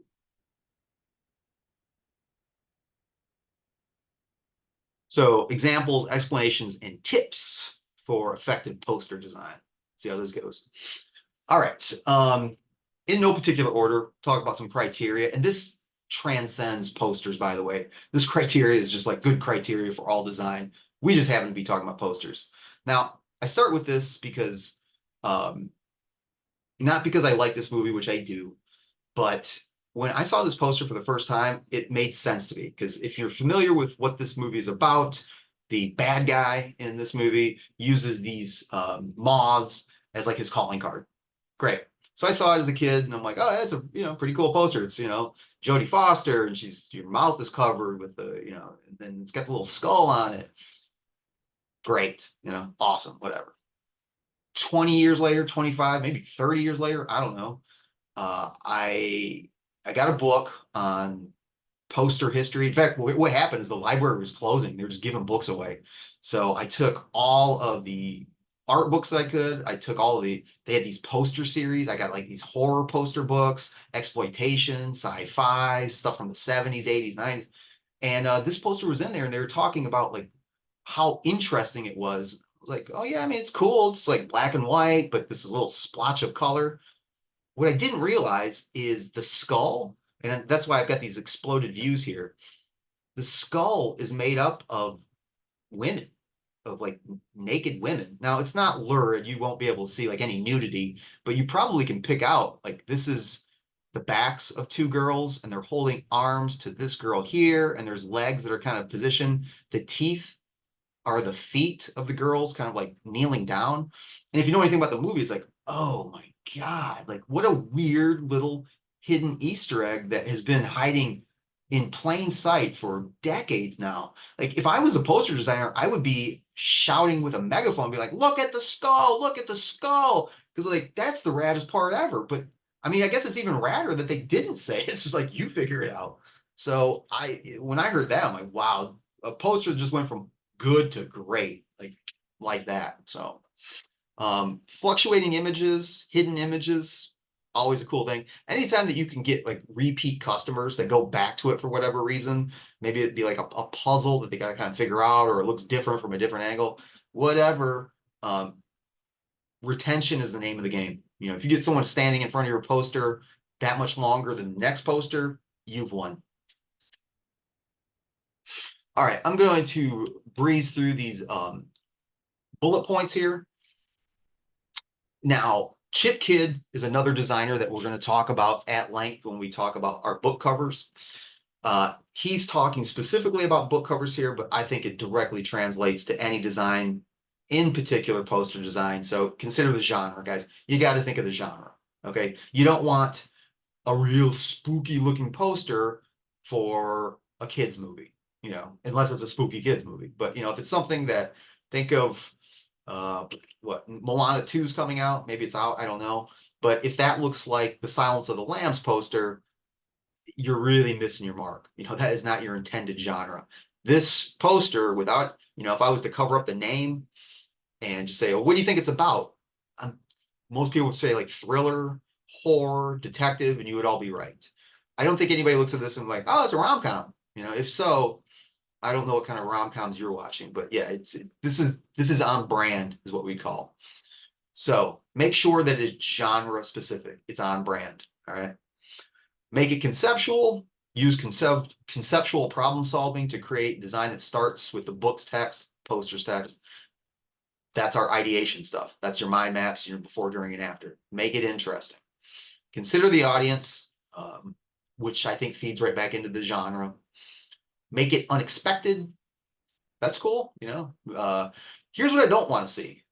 So examples, explanations, and tips for effective poster design. See how this goes. All right. In no particular order, talk about some criteria. And this transcends posters, by the way. This criteria is just like good criteria for all design. We just happen to be talking about posters. Now, I start with this because, not because I like this movie, which I do, but when I saw this poster for the first time, it made sense to me. Because if you're familiar with what this movie is about, the bad guy in this movie uses these moths as like his calling card. Great. So I saw it as a kid and I'm like, oh, that's a pretty cool poster. It's Jodie Foster and your mouth is covered with and then it's got the little skull on it. Great, awesome, whatever. 20 years later, 25, maybe 30 years later, I don't know. I got a book on poster history. In fact, what happened is the library was closing. They were just giving books away. So I took all of the art books I could. I took all of they had these poster series. I got like these horror poster books, exploitation, sci-fi, stuff from the 70s, 80s, 90s. And this poster was in there and they were talking about like how interesting it was. Like, oh yeah, I mean, it's cool. It's like black and white, but this is a little splotch of color. What I didn't realize is the skull, and that's why I've got these exploded views here. The skull is made up of women, of like naked women. Now it's not lurid, you won't be able to see like any nudity, but you probably can pick out like this is the backs of two girls and they're holding arms to this girl here, and there's legs that are kind of positioned. The teeth are the feet of the girls kind of like kneeling down. And if you know anything about the movie, it's like, oh my God, like what a weird little hidden Easter egg that has been hiding in plain sight for decades now. Like if I was a poster designer, I would be shouting with a megaphone, be like, look at the skull, look at the skull. Because like that's the raddest part ever. But I mean, I guess it's even radder that they didn't say it. It's just like you figure it out. So when I heard that, I'm like, wow, a poster just went from good to great, like that. So fluctuating images, hidden images, always a cool thing. Anytime that you can get like repeat customers that go back to it for whatever reason, maybe it'd be like a puzzle that they got to kind of figure out, or it looks different from a different angle, whatever. Retention is the name of the game. You know, if you get someone standing in front of your poster that much longer than the next poster, you've won. All right, I'm going to breeze through these bullet points here. Now, Chip Kidd is another designer that we're going to talk about at length when we talk about our book covers. He's talking specifically about book covers here, but I think it directly translates to any design, in particular poster design. So consider the genre, guys. You got to think of the genre, okay? You don't want a real spooky looking poster for a kid's movie, you know, unless it's a spooky kids movie. But, you know, if it's something that, think of what Moana 2 is coming out, maybe it's out, I don't know. But if that looks like the Silence of the Lambs poster, you're really missing your mark. You know, that is not your intended genre. This poster, without, you know, if I was to cover up the name and just say, oh, what do you think it's about? Most people would say like thriller, horror, detective, and you would all be right. I don't think anybody looks at this and like, oh, it's a rom-com. You know, if so, I don't know what kind of rom-coms you're watching, but yeah, this is on brand is what we call. So make sure that it's genre specific. It's on brand. All right. Make it conceptual. Use conceptual problem solving to create design that starts with the book's text, poster's text. That's our ideation stuff. That's your mind maps, your before, during, and after. Make it interesting. Consider the audience, which I think feeds right back into the genre. Make it unexpected. That's cool, you know. Here's what I don't want to see.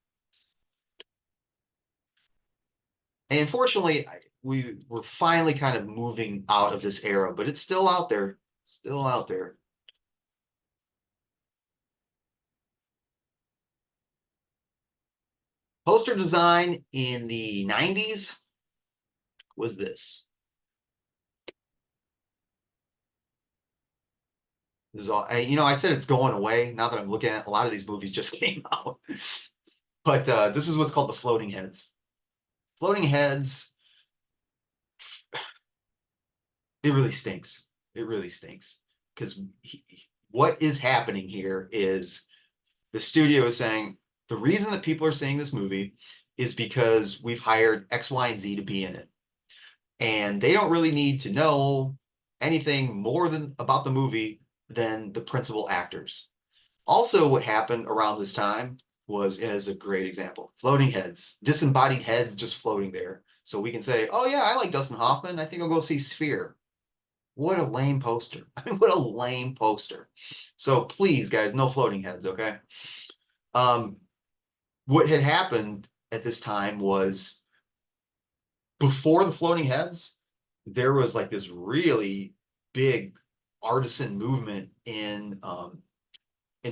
And unfortunately, we're finally kind of moving out of this era, but it's still out there. Still out there. Poster design in the 90s was this. This is all, you know, I said it's going away. Now that I'm looking at a lot of these movies just came out. But this is what's called the floating heads. Floating heads, it really stinks. It really stinks. Because what is happening here is the studio is saying, the reason that people are seeing this movie is because we've hired X, Y, and Z to be in it. And they don't really need to know anything more than about the movie than the principal actors. Also, what happened around this time was, as a great example, floating heads, disembodied heads just floating there. So we can say, oh yeah, I like Dustin Hoffman. I think I'll go see Sphere. What a lame poster. I mean, what a lame poster. So please, guys, no floating heads, okay? What had happened at this time was before the floating heads, there was like this really big artisan movement in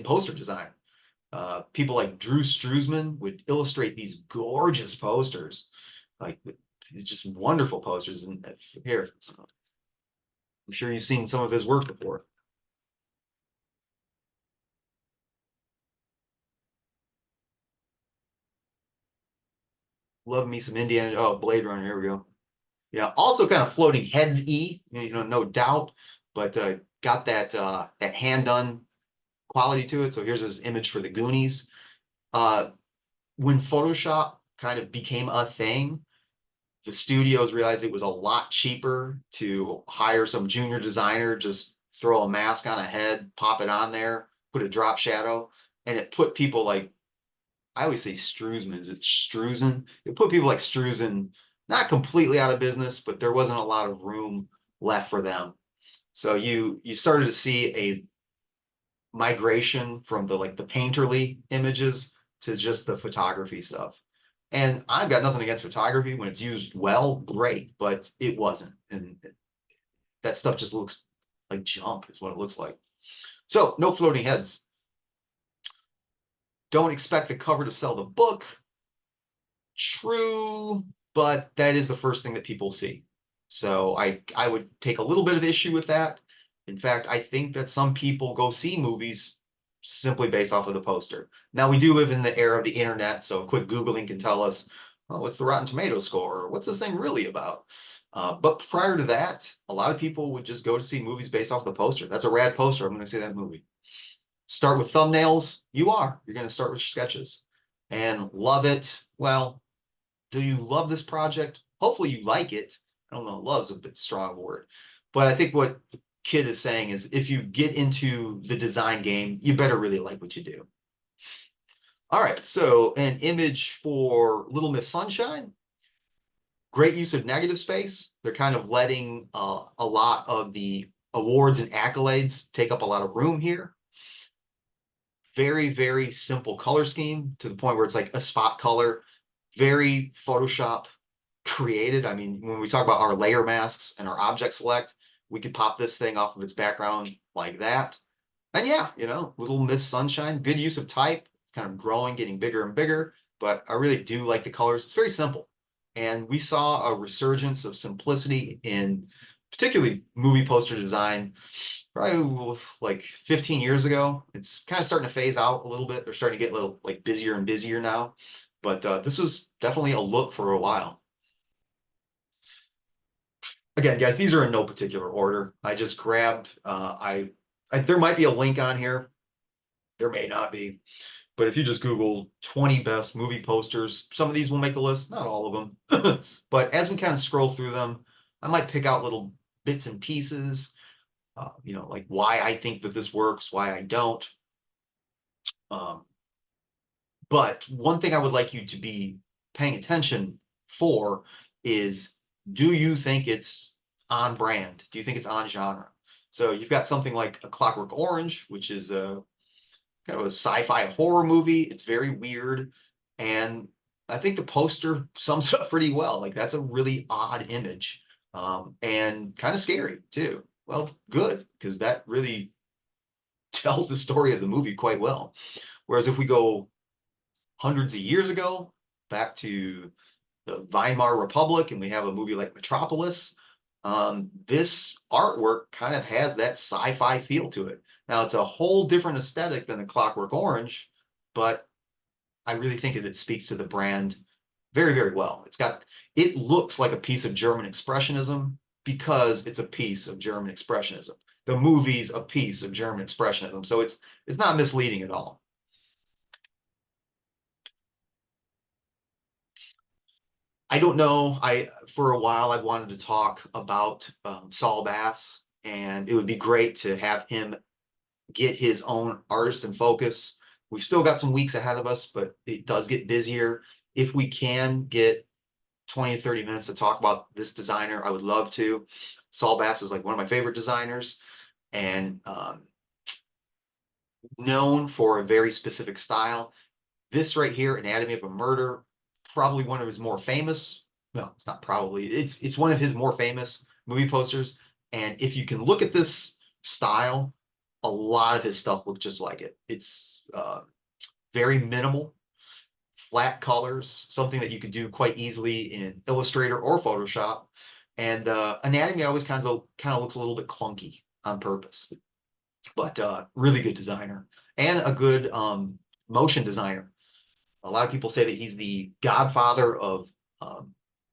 poster design. People like Drew Struzman would illustrate these gorgeous posters, like just wonderful posters. And here, I'm sure you've seen some of his work before. Love me some Indiana. Oh, Blade Runner. Here we go. Yeah, also kind of floating heads no doubt, but got that hand done quality to it. So here's his image for the Goonies. When Photoshop kind of became a thing, the studios realized it was a lot cheaper to hire some junior designer, just throw a mask on a head, pop it on there, put a drop shadow, and it put people like, I always say Struzman. Is it Struzen? It put people like Struzen not completely out of business, but there wasn't a lot of room left for them. So you started to see a migration from the painterly images to just the photography stuff. And I've got nothing against photography when it's used well, great, but it wasn't. And that stuff just looks like junk is what it looks like. So no floating heads. Don't expect the cover to sell the book. True, but that is the first thing that people see. So I would take a little bit of issue with that. In fact, I think that some people go see movies simply based off of the poster. Now we do live in the era of the internet, so a quick Googling can tell us, oh, what's the Rotten Tomatoes score? Or what's this thing really about? But prior to that, a lot of people would just go to see movies based off the poster. That's a rad poster. I'm going to see that movie. Start with thumbnails. You're going to start with sketches and love it. Well, do you love this project? Hopefully you like it. I don't know, love's a bit strong word. But I think what Kid is saying is if you get into the design game, you better really like what you do. All right, so an image for Little Miss Sunshine. Great use of negative space. They're kind of letting a lot of the awards and accolades take up a lot of room here. Very, very simple color scheme to the point where it's like a spot color. Very Photoshop created. I mean, when we talk about our layer masks and our object select, we could pop this thing off of its background like that. And yeah, Little Miss Sunshine, good use of type, kind of growing, getting bigger and bigger, but I really do like the colors. It's very simple. And we saw a resurgence of simplicity in particularly movie poster design probably like 15 years ago. It's kind of starting to phase out a little bit. They're starting to get a little like busier and busier now. But this was definitely a look for a while. Again, guys, these are in no particular order. I just grabbed, there might be a link on here. There may not be. But if you just Google 20 best movie posters, some of these will make the list, not all of them. But as we kind of scroll through them, I might pick out little bits and pieces, like why I think that this works, why I don't. But one thing I would like you to be paying attention for is, do you think it's on brand? Do you think it's on genre? So you've got something like A Clockwork Orange, which is a kind of a sci-fi horror movie. It's very weird. And I think the poster sums it up pretty well. Like that's a really odd image, and kind of scary too. Well, good, because that really tells the story of the movie quite well. Whereas if we go hundreds of years ago, back to the Weimar Republic, and we have a movie like Metropolis, this artwork kind of has that sci-fi feel to it. Now, it's a whole different aesthetic than A Clockwork Orange, but I really think it speaks to the brand very, very well. It looks like a piece of German Expressionism because it's a piece of German Expressionism. The movie's a piece of German Expressionism, so it's not misleading at all. I don't know. For a while I wanted to talk about Saul Bass, and it would be great to have him get his own artist in focus. We've still got some weeks ahead of us, but it does get busier. If we can get 20 to 30 minutes to talk about this designer, I would love to. Saul Bass is like one of my favorite designers, and known for a very specific style. This right here, Anatomy of a Murder, probably one of his more famous. No, it's not probably. It's one of his more famous movie posters. And if you can look at this style, a lot of his stuff looks just like it. It's very minimal, flat colors, something that you could do quite easily in Illustrator or Photoshop. And anatomy always kind of looks a little bit clunky on purpose. But really good designer and a good motion designer. A lot of people say that he's the godfather of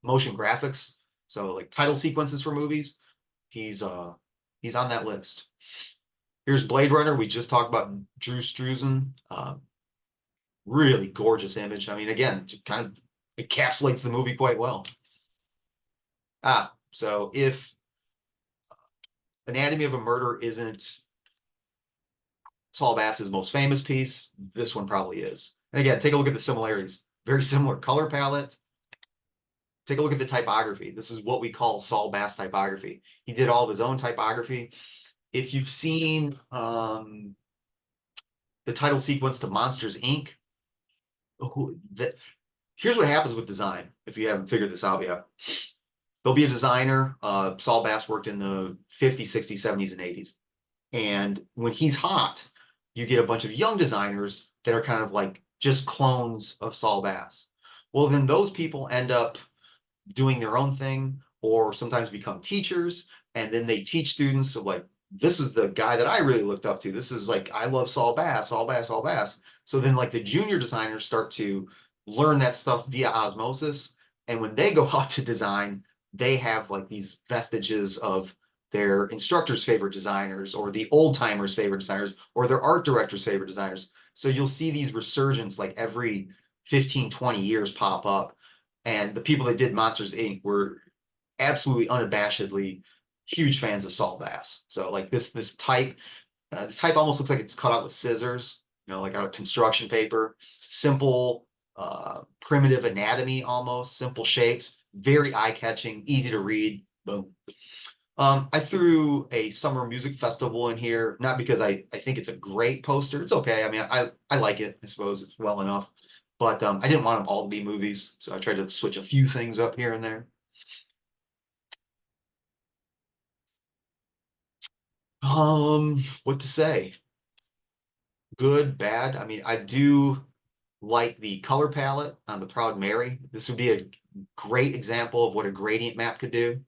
motion graphics. So like title sequences for movies, he's on that list. Here's Blade Runner. We just talked about Drew Struzan. Really gorgeous image. I mean, again, it kind of encapsulates the movie quite well. So if Anatomy of a Murder isn't Saul Bass's most famous piece, this one probably is. And again, take a look at the similarities. Very similar color palette. Take a look at the typography. This is what we call Saul Bass typography. He did all of his own typography. If you've seen the title sequence to Monsters, Inc., here's what happens with design, if you haven't figured this out yet. There'll be a designer. Saul Bass worked in the 50s, 60s, 70s, and 80s. And when he's hot, you get a bunch of young designers that are kind of like just clones of Saul Bass. Well, then those people end up doing their own thing or sometimes become teachers. And then they teach students. So like, this is the guy that I really looked up to. This is like, I love Saul Bass, Saul Bass, Saul Bass. So then like the junior designers start to learn that stuff via osmosis. And when they go out to design, they have like these vestiges of their instructor's favorite designers or the old timers' favorite designers or their art director's favorite designers. So you'll see these resurgence like every 15, 20 years pop up. And the people that did Monsters, Inc. were absolutely unabashedly huge fans of Saul Bass. So like this type almost looks like it's cut out with scissors, like out of construction paper. Simple, primitive anatomy almost, simple shapes, very eye-catching, easy to read. Boom. I threw a summer music festival in here, not because I think it's a great poster. It's okay. I mean, I like it. I suppose it's well enough. But I didn't want them all to be movies, so I tried to switch a few things up here and there. What to say? Good, bad. I mean, I do like the color palette on the Proud Mary. This would be a great example of what a gradient map could do.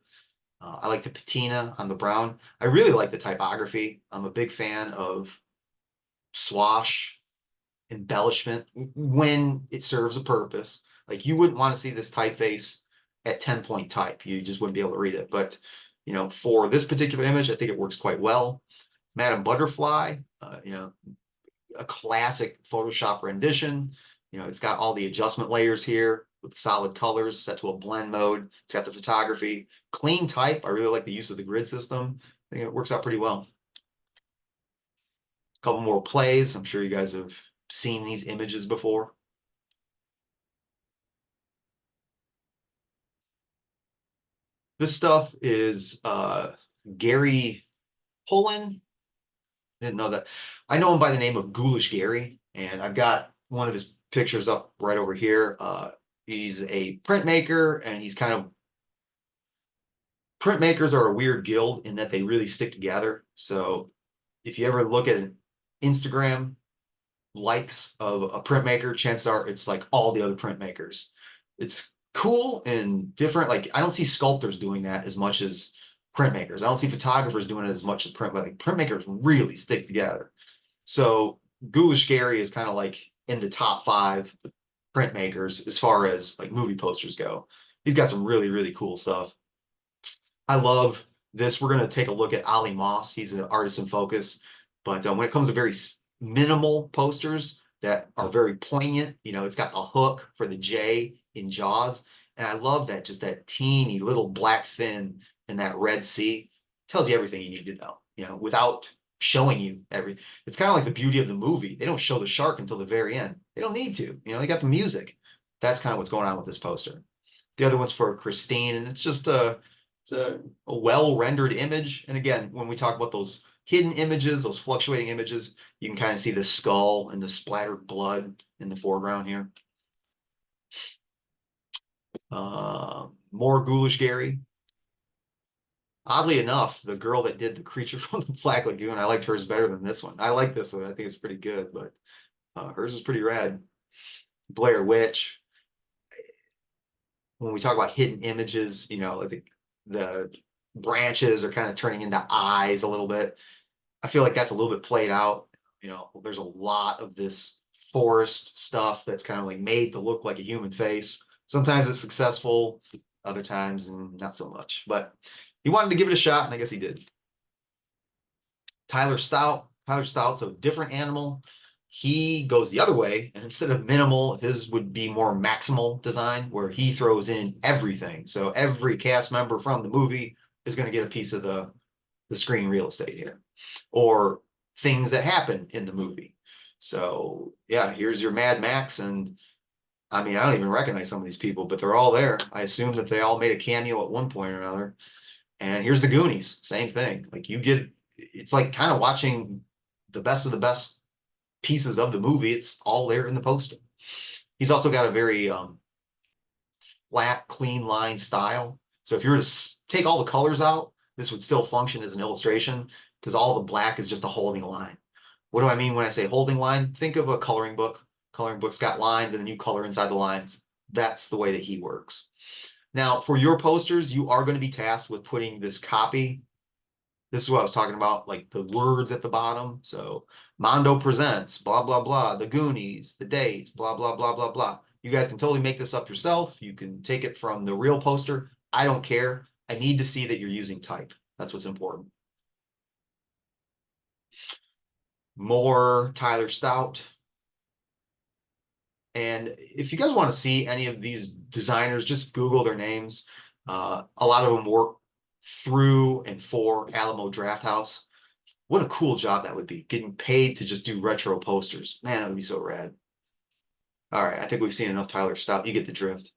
I like the patina on the brown. I really like the typography. I'm a big fan of swash embellishment when it serves a purpose. Like you wouldn't want to see this typeface at 10-point type. You just wouldn't be able to read it. But for this particular image, I think it works quite well. Madame Butterfly, a classic Photoshop rendition. It's got all the adjustment layers here with solid colors set to a blend mode. It's got the photography, clean type. I really like the use of the grid system. I think it works out pretty well. A couple more plays. I'm sure you guys have seen these images before. This stuff is Gary Pullen. I didn't know that. I know him by the name of Ghoulish Gary, and I've got one of his pictures up right over here. He's a printmaker, and he's printmakers are a weird guild in that they really stick together. So if you ever look at an Instagram likes of a printmaker, chances are it's like all the other printmakers. It's cool and different. Like I don't see sculptors doing that as much as printmakers. I don't see photographers doing it as much as printmakers really stick together. So Ghoulish Gary is kind of like in the top 5 printmakers as far as like movie posters go. He's got some really, really cool stuff. I love this. We're going to take a look at Ollie Moss. He's an artist in focus. But when it comes to very minimal posters that are very poignant, it's got a hook for the J in Jaws. And I love that, just that teeny little black fin and that red C tells you everything you need to know, without showing you everything. It's kind of like the beauty of the movie. They don't show the shark until the very end. They don't need to, they got the music. That's kind of what's going on with this poster. The other one's for Christine, and it's just it's a well-rendered image. And again, when we talk about those hidden images, those fluctuating images, you can kind of see the skull and the splattered blood in the foreground here. More Ghoulish Gary. Oddly enough, the girl that did the creature from the Black Lagoon, I liked hers better than this one. I like this one. I think it's pretty good, but hers is pretty rad. Blair Witch. When we talk about hidden images, I think the branches are kind of turning into eyes a little bit. I feel like that's a little bit played out. You know, there's a lot of this forest stuff that's kind of like made to look like a human face. Sometimes it's successful, other times not so much. But he wanted to give it a shot, and I guess he did. Tyler Stout. Tyler Stout's a different animal. He goes the other way, and instead of minimal, his would be more maximal design, where he throws in everything. So every cast member from the movie is going to get a piece of the screen real estate here, or things that happen in the movie. So yeah, here's your Mad Max, and I mean, I don't even recognize some of these people, but they're all there. I assume that they all made a cameo at one point or another. And here's the Goonies, same thing. Like you get, it's like kind of watching the best of the best pieces of the movie. It's all there in the poster. He's also got a very flat, clean line style. So if you were to take all the colors out, this would still function as an illustration because all the black is just a holding line. What do I mean when I say holding line? Think of a coloring book. Coloring book's got lines and then you color inside the lines. That's the way that he works. Now, for your posters, you are going to be tasked with putting this copy. This is what I was talking about, like the words at the bottom. So Mondo presents, blah, blah, blah, the Goonies, the dates, blah, blah, blah, blah, blah. You guys can totally make this up yourself. You can take it from the real poster. I don't care. I need to see that you're using type. That's what's important. More Tyler Stout. And if you guys want to see any of these designers, just Google their names. A lot of them work through and for Alamo Drafthouse. What a cool job that would be, getting paid to just do retro posters. Man, that would be so rad. All right, I think we've seen enough Tyler Stout. You get the drift.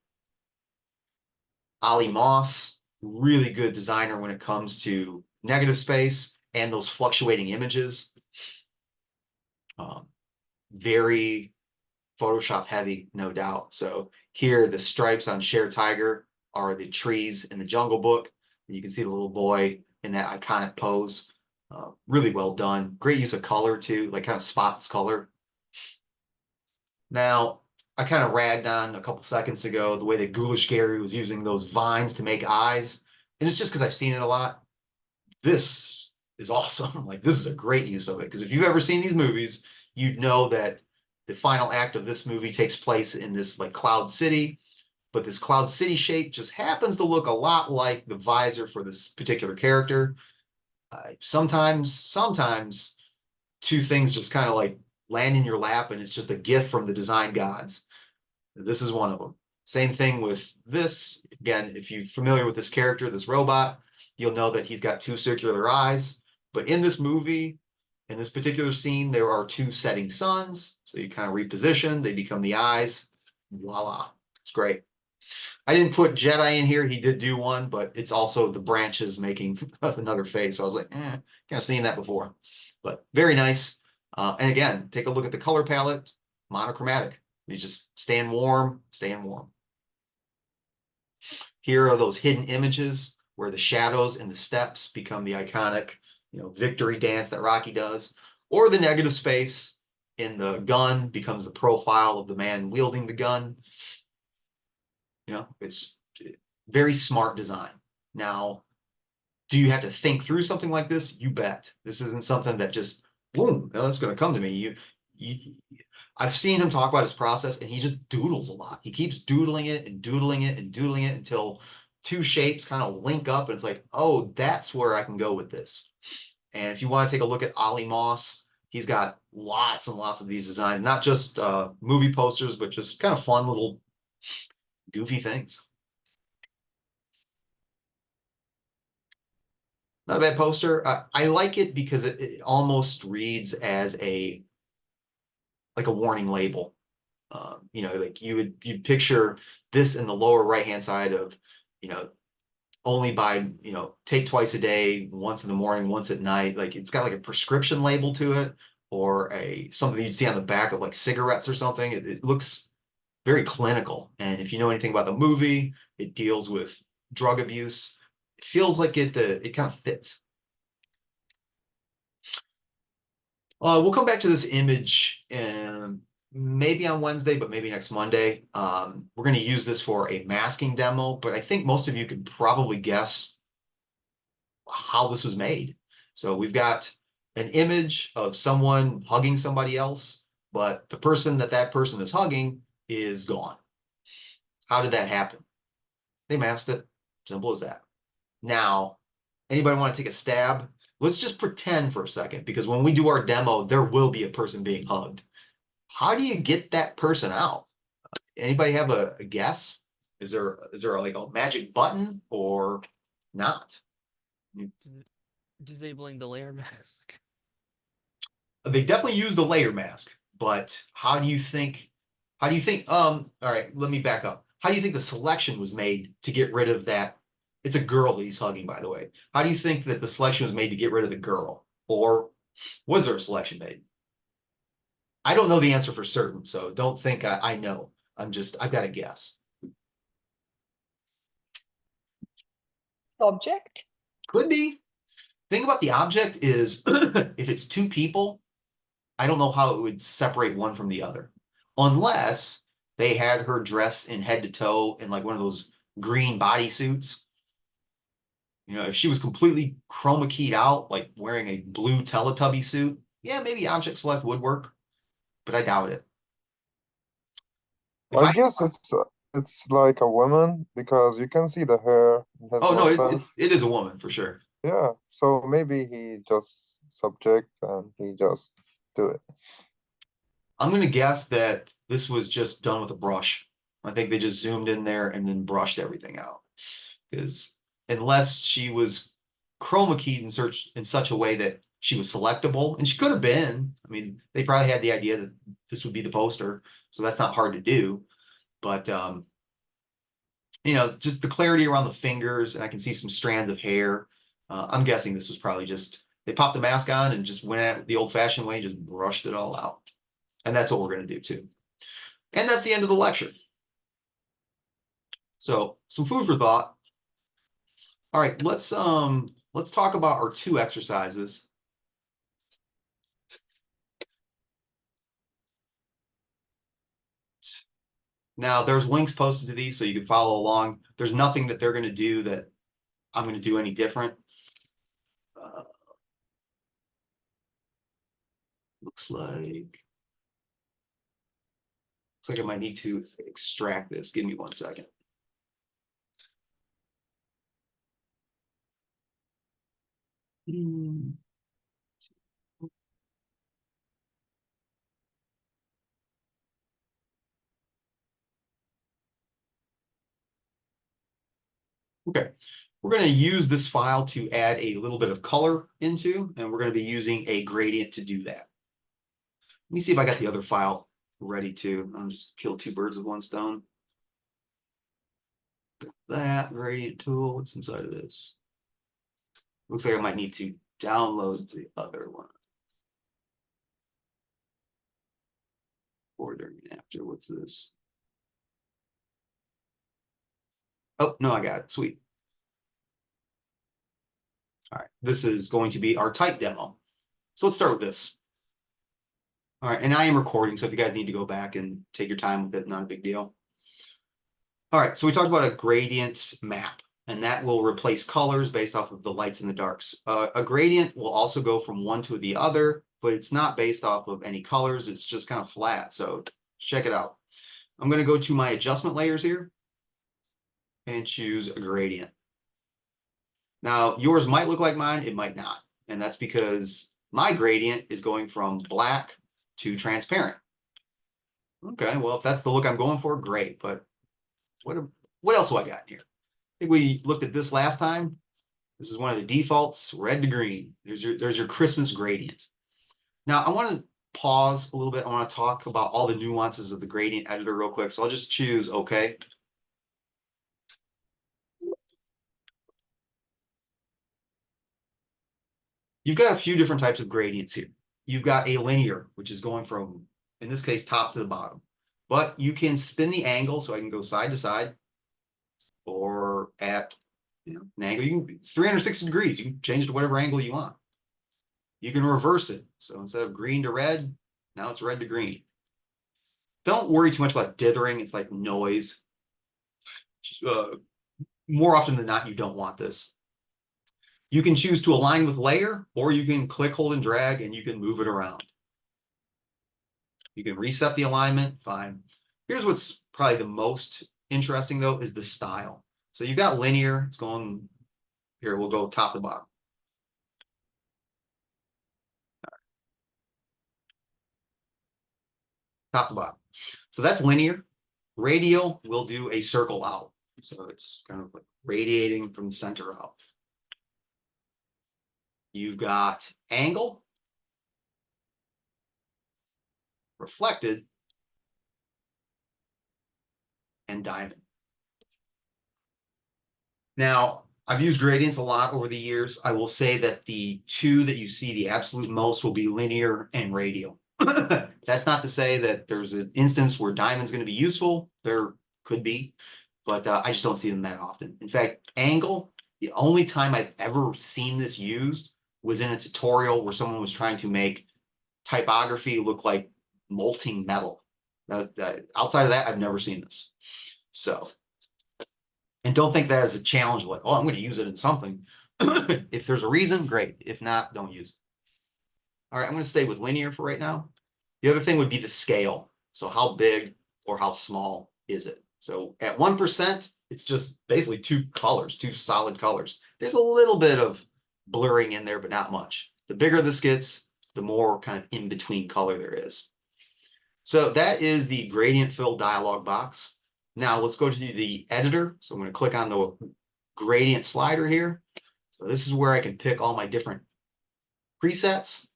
Ollie Moss, really good designer when it comes to negative space and those fluctuating images. Very Photoshop heavy, no doubt. So here, the stripes on Share Tiger are the trees in the Jungle Book. And you can see the little boy in that iconic pose. Really well done. Great use of color too, like kind of spots color. Now, I kind of ragged on a couple seconds ago the way that Ghoulish Gary was using those vines to make eyes. And it's just because I've seen it a lot. This is awesome. Like, this is a great use of it. Because if you've ever seen these movies, you'd know that the final act of this movie takes place in this like Cloud City. But this Cloud City shape just happens to look a lot like the visor for this particular character. Sometimes two things just kind of like land in your lap and it's just a gift from the design gods. This is one of them. Same thing with this. Again, if you're familiar with this character, this robot, you'll know that he's got two circular eyes. But in this movie, in this particular scene, there are two setting suns. So you kind of reposition, they become the eyes. Voila. It's great. I didn't put Jedi in here. He did do one, but it's also the branches making another face. So I was like, kind of seen that before. But very nice. And again, take a look at the color palette, monochromatic. You just staying warm, staying warm. Here are those hidden images where the shadows and the steps become the iconic, victory dance that Rocky does, or the negative space in the gun becomes the profile of the man wielding the gun. It's very smart design. Now, do you have to think through something like this? You bet. This isn't something that just, boom, that's going to come to me. I've seen him talk about his process and he just doodles a lot. He keeps doodling it and doodling it and doodling it until two shapes kind of link up and it's like, oh, that's where I can go with this. And if you want to take a look at Ollie Moss, he's got lots and lots of these designs, not just movie posters, but just kind of fun little goofy things. Not a bad poster. I like it because it almost reads as a warning label. Like you'd picture this in the lower right-hand side of, only by, take twice a day, once in the morning, once at night. Like it's got like a prescription label to it, or something you'd see on the back of like cigarettes or something. It looks very clinical. And if you know anything about the movie, it deals with drug abuse. It feels like it kind of fits. We'll come back to this image maybe on Wednesday, but maybe next Monday. We're going to use this for a masking demo, but I think most of you could probably guess how this was made. So we've got an image of someone hugging somebody else, but the person that person is hugging is gone. How did that happen? They masked it. Simple as that. Now, anybody want to take a stab? Let's just pretend for a second, because when we do our demo, there will be a person being hugged. How do you get that person out? Anybody have a guess? Is there like a magic button or not? Disabling the layer mask. They definitely used a layer mask, but how do you think, all right, let me back up. How do you think the selection was made to get rid of that? It's a girl that he's hugging, by the way. How do you think that the selection was made to get rid of the girl? Or was there a selection made? I don't know the answer for certain, so don't think I know. I've got a guess. Object? Could be. Thing about the object is if it's two people, I don't know how it would separate one from the other. Unless they had her dressed in head to toe in like one of those green bodysuits. You know, if she was completely chroma keyed out, like wearing a blue Teletubby suit, yeah, maybe object select would work, but I doubt it. If I guess it's like a woman because you can see the hair, his oh no, mustache. it is a woman for sure. Yeah, so maybe he just subject and he just do it. I'm gonna guess that this was just done with a brush. I think they just zoomed in there and then brushed everything out. Because unless she was chroma keyed in such a way that she was selectable, and she could have been. I mean, they probably had the idea that this would be the poster, so that's not hard to do. But you know, just the clarity around the fingers, and I can see some strands of hair. I'm guessing this was probably just they popped the mask on and just went at it the old-fashioned way, just brushed it all out. And that's what we're going to do too. And that's the end of the lecture. So some food for thought. All right, let's talk about our two exercises. Now there's links posted to these so you can follow along. There's nothing that they're going to do that I'm going to do any different. Looks like I might need to extract this. Give me 1 second. Okay, we're going to use this file to add a little bit of color into, and we're going to be using a gradient to do that. Let me see if I got the other file ready too. I'll just kill two birds with one stone. Got that gradient tool. What's inside of this? Looks like I might need to download the other one. Before, during, and after. What's this? Oh, no, I got it. Sweet. All right, this is going to be our type demo. So let's start with this. All right, and I am recording, so if you guys need to go back and take your time with it, not a big deal. All right, so we talked about a gradient map, and that will replace colors based off of the lights and the darks. A gradient will also go from one to the other, but it's not based off of any colors. It's just kind of flat. So check it out. I'm going to go to my adjustment layers here and choose a gradient. Now, yours might look like mine. It might not. And that's because my gradient is going from black to transparent. Okay, well, if that's the look I'm going for, great. But what else do I got here? I think we looked at this last time. This is one of the defaults, red to green. There's your Christmas gradient. Now I want to pause a little bit. I want to talk about all the nuances of the gradient editor real quick. So I'll just choose OK. You've got a few different types of gradients here. You've got a linear, which is going from, in this case, top to the bottom. But you can spin the angle, so I can go side to side, or at an angle. You can 360 degrees. You can change it to whatever angle you want. You can reverse it. So instead of green to red, now it's red to green. Don't worry too much about dithering. It's like noise. More often than not, you don't want this. You can choose to align with layer, or you can click, hold, and drag, and you can move it around. You can reset the alignment, fine. Here's what's probably the most interesting though, is the style. So you've got linear, it's going, here, we'll go top to bottom. Top to bottom. So that's linear. Radial will do a circle out. So it's kind of like radiating from the center out. You've got angle, reflected, and diamond. Now, I've used gradients a lot over the years. I will say that the two that you see the absolute most will be linear and radial. That's not to say that there's an instance where diamond's going to be useful. There could be, but I just don't see them that often. In fact, angle, the only time I've ever seen this used was in a tutorial where someone was trying to make typography look like molting metal. Outside of that, I've never seen this. So, and don't think that as a challenge, like, oh, I'm going to use it in something. If there's a reason, great. If not, don't use it. All right, I'm going to stay with linear for right now. The other thing would be the scale. So how big or how small is it? So at 1%, it's just basically two colors, two solid colors. There's a little bit of blurring in there, but not much. The bigger this gets, the more kind of in-between color there is. So that is the gradient fill dialog box. Now let's go to the editor. So I'm going to click on the gradient slider here. So this is where I can pick all my different presets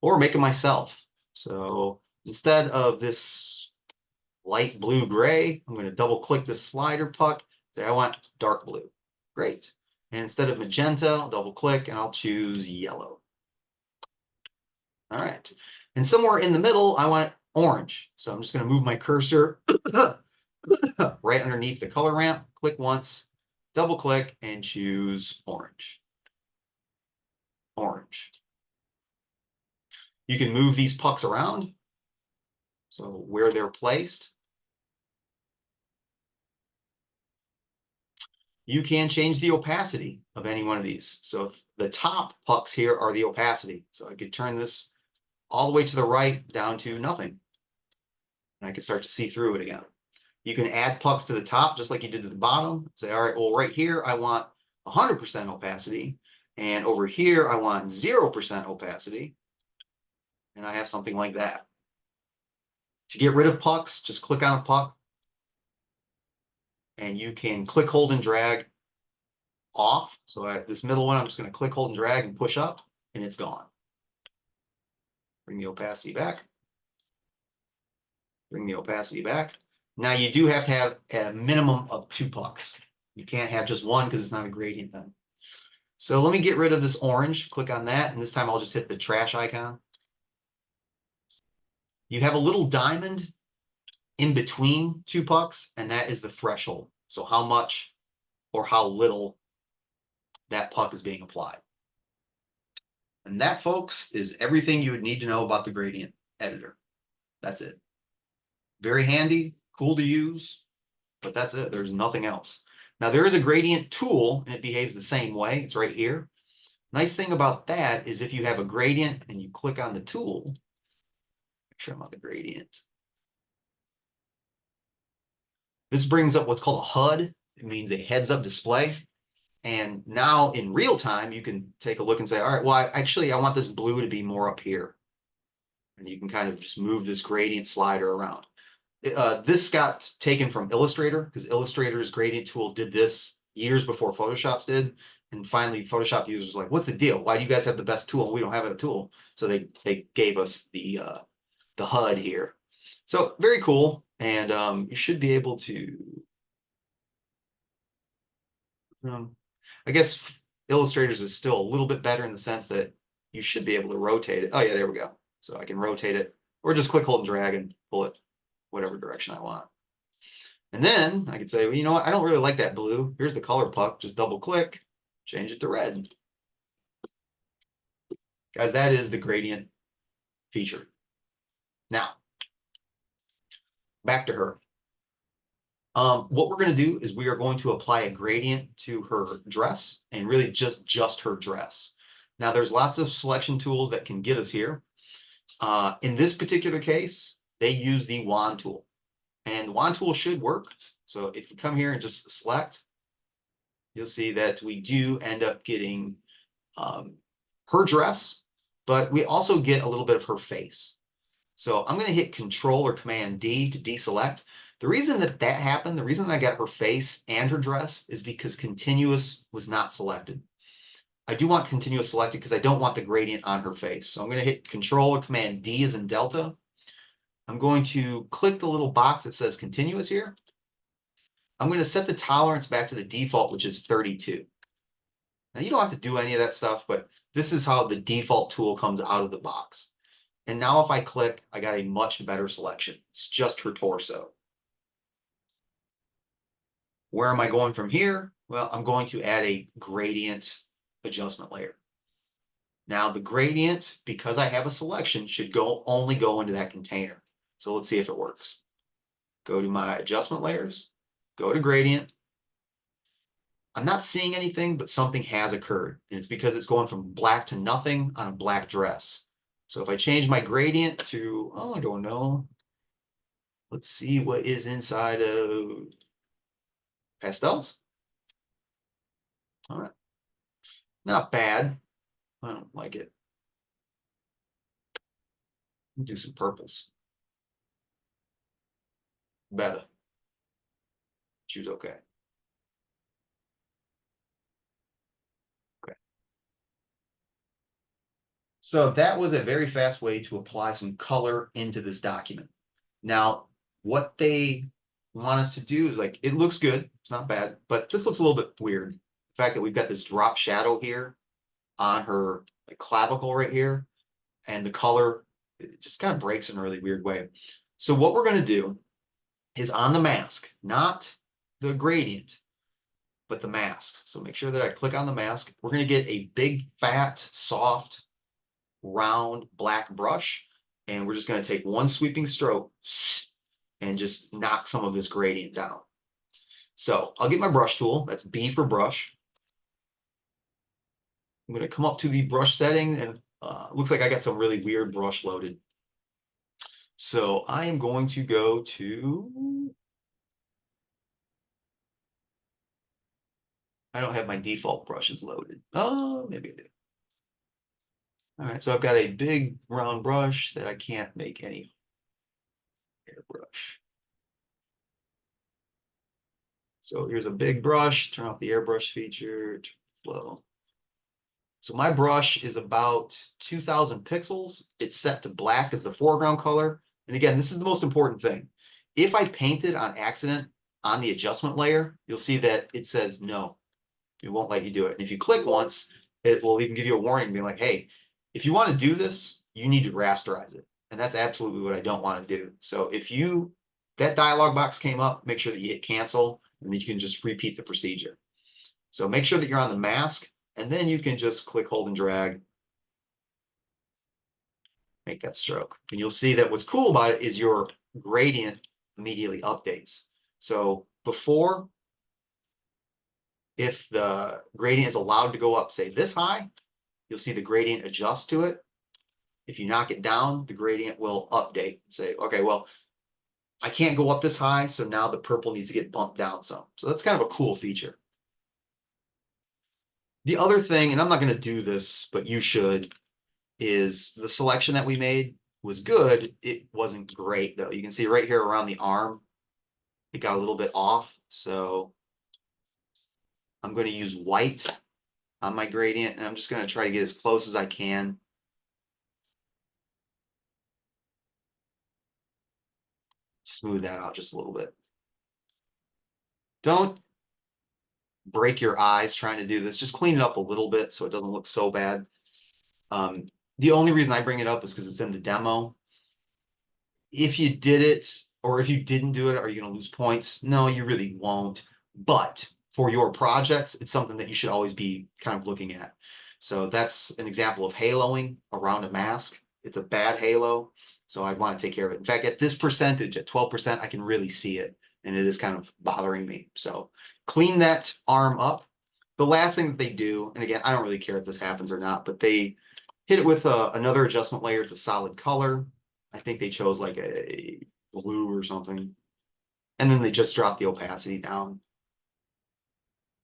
or make it myself. So instead of this light blue gray, I'm going to double click the slider puck. Say I want dark blue. Great. And instead of magenta, I'll double click and I'll choose yellow. All right. And somewhere in the middle, I want orange. So I'm just going to move my cursor right underneath the color ramp, click once, double click, and choose orange. Orange. You can move these pucks around, so where they're placed. You can change the opacity of any one of these. So the top pucks here are the opacity. So I could turn this all the way to the right down to nothing. And I can start to see through it again. You can add pucks to the top just like you did to the bottom. Say, all right, well, right here, I want 100% opacity. And over here, I want 0% opacity. And I have something like that. To get rid of pucks, just click on a puck. And you can click, hold, and drag off. So at this middle one, I'm just going to click, hold, and drag and push up, and it's gone. Bring the opacity back. Bring the opacity back. Now you do have to have a minimum of 2 pucks. You can't have just one because it's not a gradient then. So let me get rid of this orange. Click on that, and this time I'll just hit the trash icon. You have a little diamond in between 2 pucks, and that is the threshold. So how much or how little that puck is being applied. And that, folks, is everything you would need to know about the gradient editor. That's it. Very handy, cool to use, but that's it. There's nothing else. Now, there is a gradient tool, and it behaves the same way. It's right here. Nice thing about that is if you have a gradient and you click on the tool, make sure I'm on the gradient. This brings up what's called a HUD. It means a heads-up display. And now in real time, you can take a look and say, all right, well, I want this blue to be more up here. And you can kind of just move this gradient slider around. This got taken from Illustrator because Illustrator's gradient tool did this years before Photoshop's did. And finally, Photoshop users were like, what's the deal? Why do you guys have the best tool and we don't have a tool? So they gave us the HUD here. So very cool. And you should be able to, I guess Illustrators is still a little bit better in the sense that you should be able to rotate it. Oh yeah, there we go. So I can rotate it or just click, hold, and drag and pull it whatever direction I want. And then I could say, well, you know what? I don't really like that blue. Here's the color puck. Just double click, change it to red. Guys, that is the gradient feature. Now, back to her. What we're going to do is we are going to apply a gradient to her dress and really just her dress. Now there's lots of selection tools that can get us here. In this particular case, they use the wand tool, and the wand tool should work. So if you come here and just select, you'll see that we do end up getting her dress, but we also get a little bit of her face. So I'm going to hit Control or Command D to deselect. The reason that that happened, the reason that I got her face and her dress is because continuous was not selected. I do want continuous selected because I don't want the gradient on her face. So I'm going to hit Control or Command D as in Delta. I'm going to click the little box that says continuous here. I'm going to set the tolerance back to the default, which is 32. Now you don't have to do any of that stuff, but this is how the default tool comes out of the box. And now if I click, I got a much better selection. It's just her torso. Where am I going from here? Well, I'm going to add a gradient adjustment layer. Now the gradient, because I have a selection, should only go into that container. So let's see if it works. Go to my adjustment layers, go to gradient. I'm not seeing anything, but something has occurred. And it's because it's going from black to nothing on a black dress. So if I change my gradient to, oh, I don't know. Let's see what is inside of pastels. All right. Not bad. I don't like it. Do some purples. Better. Choose okay. Okay. So that was a very fast way to apply some color into this document. Now, what they want us to do is like, it looks good. It's not bad, but this looks a little bit weird. The fact that we've got this drop shadow here on her like, clavicle right here, and the color it just kind of breaks in a really weird way. So what we're going to do is on the mask, not the gradient, but the mask. So make sure that I click on the mask. We're going to get a big, fat, soft, round black brush, and we're just going to take one sweeping stroke and just knock some of this gradient down. So I'll get my brush tool. That's B for brush. I'm going to come up to the brush setting, and looks like I got some really weird brush loaded. So I am going to go to, I don't have my default brushes loaded. Oh, maybe I do. All right, so I've got a big round brush that I can't make any airbrush. So here's a big brush, turn off the airbrush feature, flow. So my brush is about 2000 pixels. It's set to black as the foreground color. And again, this is the most important thing. If I painted on accident on the adjustment layer, you'll see that it says no, it won't let you do it. And if you click once, it will even give you a warning being like, hey, if you want to do this, you need to rasterize it. And that's absolutely what I don't want to do. So if that dialog box came up, make sure that you hit cancel, and then you can just repeat the procedure. So make sure that you're on the mask, and then you can just click, hold, and drag. Make that stroke. And you'll see that what's cool about it is your gradient immediately updates. So before, if the gradient is allowed to go up, say this high, you'll see the gradient adjust to it. If you knock it down, the gradient will update and say, okay, well, I can't go up this high, so now the purple needs to get bumped down some. So that's kind of a cool feature. The other thing, and I'm not going to do this, but you should, is the selection that we made was good. It wasn't great, though. You can see right here around the arm, it got a little bit off. So I'm going to use white on my gradient, and I'm just going to try to get as close as I can. Smooth that out just a little bit. Don't break your eyes trying to do this. Just clean it up a little bit so it doesn't look so bad. The only reason I bring it up is because it's in the demo. If you did it, or if you didn't do it, are you going to lose points? No, you really won't. But for your projects, it's something that you should always be kind of looking at. So that's an example of haloing around a mask. It's a bad halo, so I want to take care of it. In fact, at this percentage, at 12%, I can really see it. and it is kind of bothering me. So clean that arm up. The last thing that they do, and again, I don't really care if this happens or not, but they hit it with another adjustment layer. It's a solid color. I think they chose like a blue or something. And then they just drop the opacity down.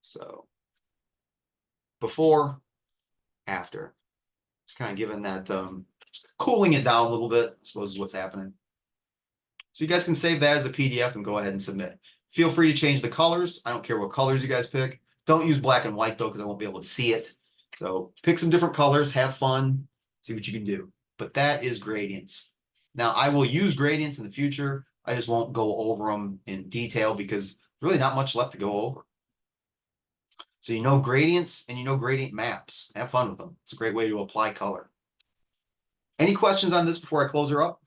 So before, after, just kind of giving that, cooling it down a little bit, I suppose is what's happening. So you guys can save that as a PDF and go ahead and submit. Feel free to change the colors. I don't care what colors you guys pick. Don't use black and white though, because I won't be able to see it. So pick some different colors, have fun, see what you can do. But that is gradients. Now I will use gradients in the future. I just won't go over them in detail because really not much left to go over. So you know gradients and you know gradient maps. Have fun with them. It's a great way to apply color. Any questions on this before I close her up?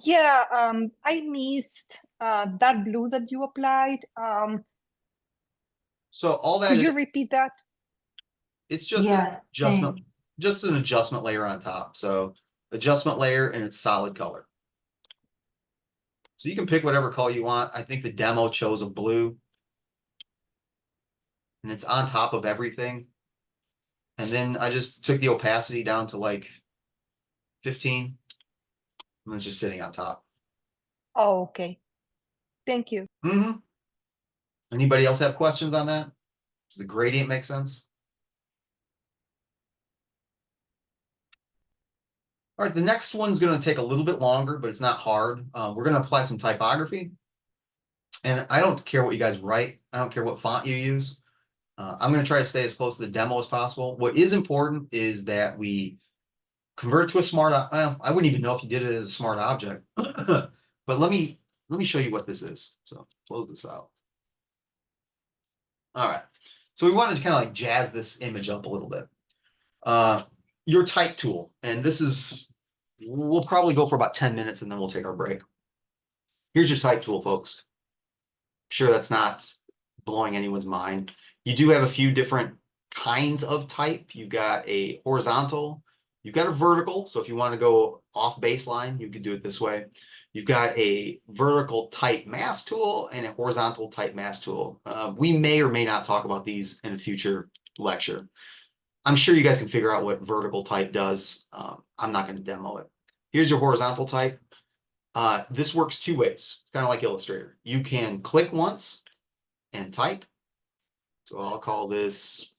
Yeah, I missed that blue that you applied. So all that Could is, you repeat that? it's just an Yeah, adjustment, same. just an adjustment layer on top. So adjustment layer and it's solid color. So you can pick whatever color you want. I think the demo chose a blue. And it's on top of everything. And then I just took the opacity down to like 15. And it's just sitting on top. Oh, okay. Thank you. Anybody else have questions on that? Does the gradient make sense? All right, the next one's going to take a little bit longer, but it's not hard. We're going to apply some typography. And I don't care what you guys write. I don't care what font you use. I'm going to try to stay as close to the demo as possible. What is important is that we convert it to a smart, I wouldn't even know if you did it as a smart object. But let me show you what this is. So close this out. All right. So we wanted to kind of like jazz this image up a little bit. Your type tool, and this is, we'll probably go for about 10 minutes and then we'll take our break. Here's your type tool, folks. I'm sure that's not blowing anyone's mind. You do have a few different kinds of type. You've got a horizontal, you've got a vertical. So if you want to go off baseline, you can do it this way. You've got a vertical type mask tool and a horizontal type mask tool. We may or may not talk about these in a future lecture. I'm sure you guys can figure out what vertical type does. I'm not going to demo it. Here's your horizontal type. This works two ways, kind of like Illustrator. You can click once and type. So I'll call this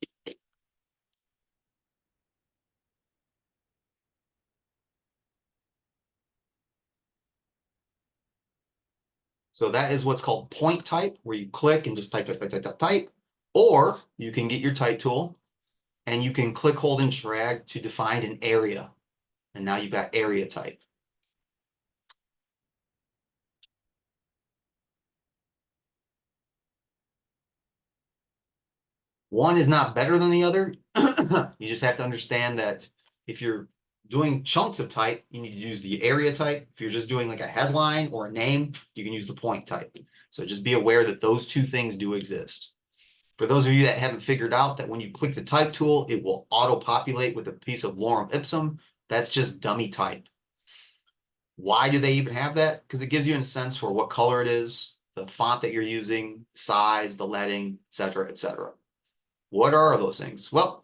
so that is what's called point type, where you click and just type, type, type, type, type, type. Or you can get your type tool and you can click, hold, and drag to define an area. And now you've got area type. One is not better than the other. You just have to understand that if you're doing chunks of type, you need to use the area type. If you're just doing like a headline or a name, you can use the point type. So just be aware that those two things do exist. For those of you that haven't figured out that when you click the type tool, it will auto-populate with a piece of lorem ipsum. That's just dummy type. Why do they even have that? Because it gives you a sense for what color it is, the font that you're using, size, the leading, et cetera, et cetera. What are those things? Well,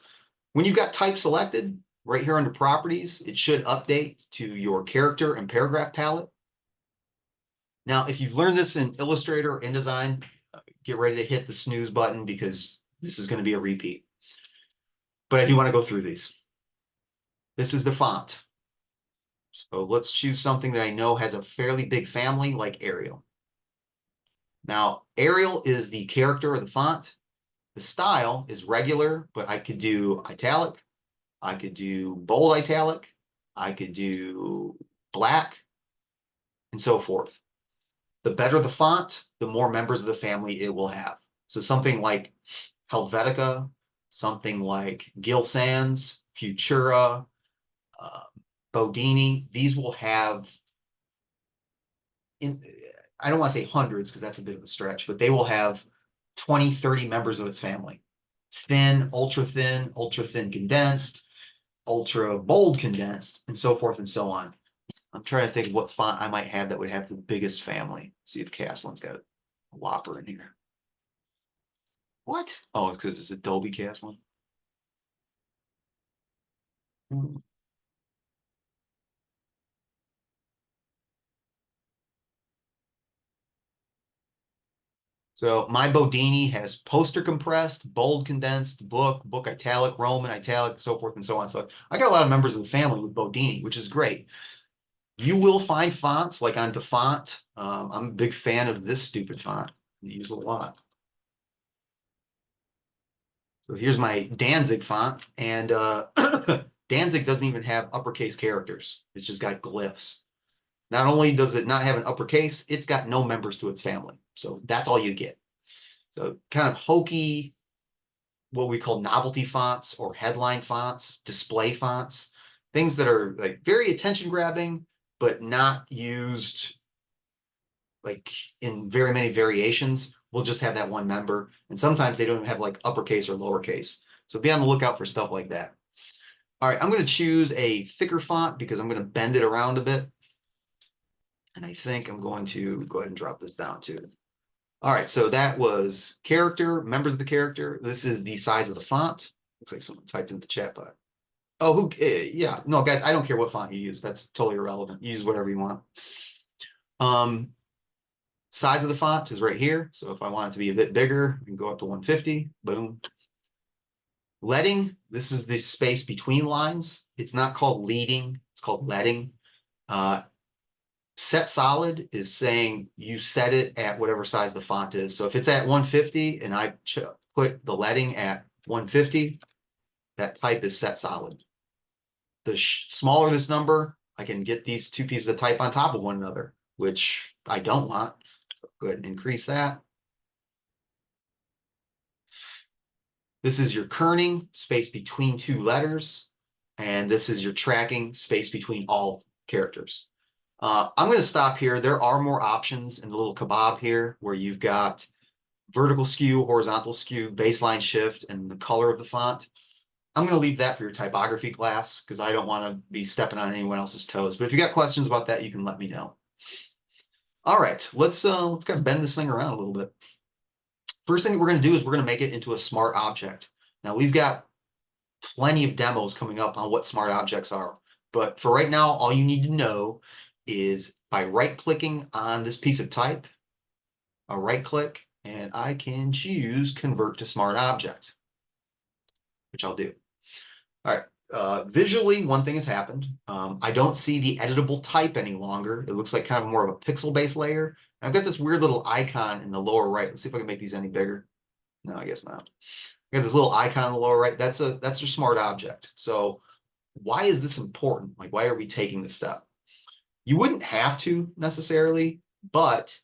when you've got type selected, right here under properties, it should update to your character and paragraph palette. Now, if you've learned this in Illustrator or InDesign, get ready to hit the snooze button because this is going to be a repeat. But I do want to go through these. This is the font. So let's choose something that I know has a fairly big family like Arial. Now, Arial is the character of the font. The style is regular, but I could do italic. I could do bold italic. I could do black and so forth. The better the font, the more members of the family it will have. So something like Helvetica, something like Gill Sans, Futura, Bodini, these will have, I don't want to say hundreds because that's a bit of a stretch, but they will have 20, 30 members of its family. Thin, ultra thin condensed, ultra bold condensed, and so forth and so on. I'm trying to think of what font I might have that would have the biggest family. Let's see if Caslin's got Whopper in here. What? Oh, it's because it's Adobe Castling. Hmm. So my Bodini has poster compressed, bold condensed, book italic, Roman italic, so forth and so on. So I got a lot of members of the family with Bodini, which is great. You will find fonts like on DeFont. I'm a big fan of this stupid font. I use it a lot. So here's my Danzig font, and Danzig doesn't even have uppercase characters. It's just got glyphs. Not only does it not have an uppercase, it's got no members to its family. So that's all you get. So kind of hokey, what we call novelty fonts or headline fonts, display fonts, things that are like very attention grabbing, but not used like in very many variations. We'll just have that one member. And sometimes they don't even have like uppercase or lowercase. So be on the lookout for stuff like that. All right, I'm going to choose a thicker font because I'm going to bend it around a bit. And I think I'm going to go ahead and drop this down too. All right, so that was character, members of the character. This is the size of the font. Looks like someone typed in the chat bot. Oh, yeah, no, guys, I don't care what font you use. That's totally irrelevant. Use whatever you want. Size of the font is right here. So if I want it to be a bit bigger, I can go up to 150, boom. Leading, this is the space between lines. It's not called leading, it's called leading. Set solid is saying you set it at whatever size the font is. So if it's at 150 and I put the leading at 150, that type is set solid. The smaller this number, I can get these two pieces of type on top of one another, which I don't want. So go ahead and increase that. This is your kerning, space between two letters. And this is your tracking, space between all characters. I'm going to stop here. There are more options in the little kebab here where you've got vertical skew, horizontal skew, baseline shift, and the color of the font. I'm going to leave that for your typography class because I don't want to be stepping on anyone else's toes. But if you got questions about that, you can let me know. All right, let's kind of bend this thing around a little bit. First thing we're going to do is we're going to make it into a smart object. Now we've got plenty of demos coming up on what smart objects are. But for right now, all you need to know is by right-clicking on this piece of type, I'll right-click and I can choose Convert to Smart Object, which I'll do. All right, visually, one thing has happened. I don't see the editable type any longer. It looks like kind of more of a pixel-based layer. I've got this weird little icon in the lower right. Let's see if I can make these any bigger. No, I guess not. I got this little icon in the lower right. That's your smart object. So why is this important? Like, why are we taking this step? You wouldn't have to necessarily, but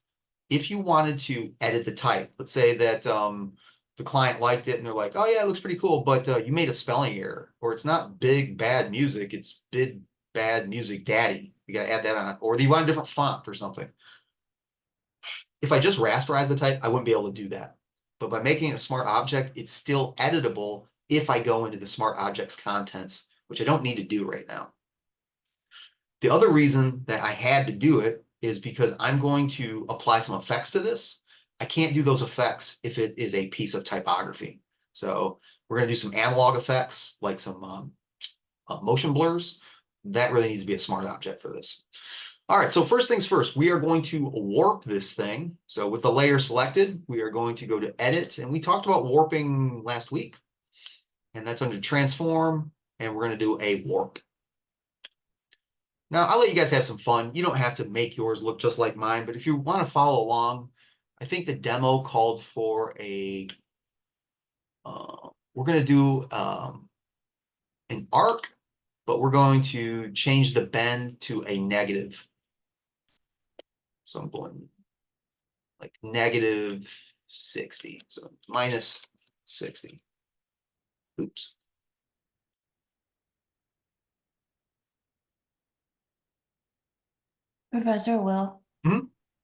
if you wanted to edit the type, let's say that the client liked it and they're like, oh yeah, it looks pretty cool, but you made a spelling error, or it's not big bad music, it's big bad music daddy. You got to add that on, or you want a different font or something. If I just rasterize the type, I wouldn't be able to do that. But by making it a smart object, it's still editable if I go into the smart objects contents, which I don't need to do right now. The other reason that I had to do it is because I'm going to apply some effects to this. I can't do those effects if it is a piece of typography. So we're going to do some analog effects, like some motion blurs. That really needs to be a smart object for this. All right, so first things first, we are going to warp this thing. So with the layer selected, we are going to go to Edit, and we talked about warping last week. And that's under Transform, and we're going to do a warp. Now, I'll let you guys have some fun. You don't have to make yours look just like mine, but if you want to follow along, I think the demo called for a, we're going to do an arc, but we're going to change the bend to a negative. So I'm going like negative 60, so minus 60. Oops. Professor Will, Hmm?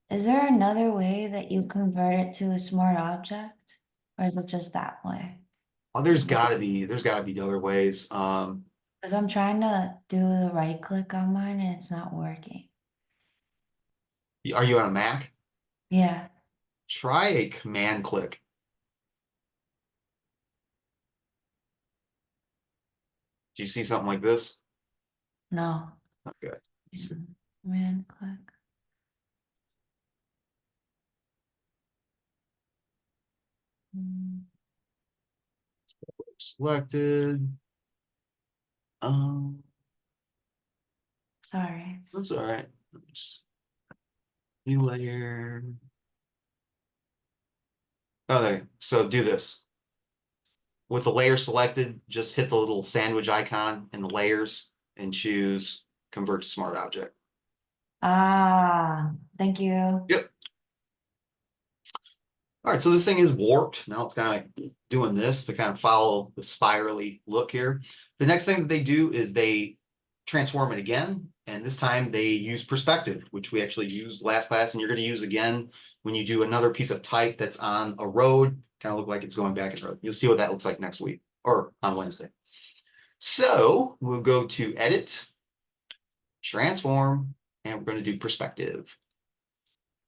is there another way that you convert it to a smart object? Or is it just that way? Oh, there's gotta be other ways. Because I'm trying to do the right click on mine and it's not working. Are you on a Mac? Yeah. try a command click. Do you see something like this? No. Okay. Man, click. Selected. Sorry. That's all right. Oops. New layer. Oh, there. So do this. With the layer selected, just hit the little sandwich icon in the layers and choose convert to smart object. Ah, thank you. Yep. All right, so this thing is warped. Now it's kind of like doing this to kind of follow the spirally look here. The next thing that they do is they transform it again. And this time they use perspective, which we actually used last class. And you're going to use again when you do another piece of type that's on a road, kind of look like it's going back in road. You'll see what that looks like next week or on Wednesday. So we'll go to edit, transform, and we're going to do perspective.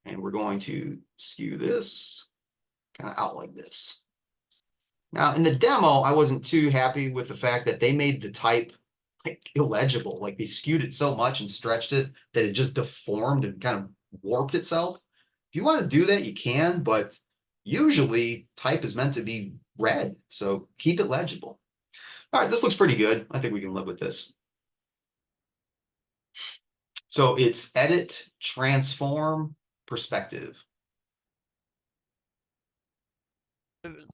And we're going to skew this kind of out like this. Now in the demo, I wasn't too happy with the fact that they made the type like illegible. Like they skewed it so much and stretched it that it just deformed and kind of warped itself. If you want to do that, you can, but usually type is meant to be read. So keep it legible. All right, this looks pretty good. I think we can live with this. So it's edit, transform, perspective.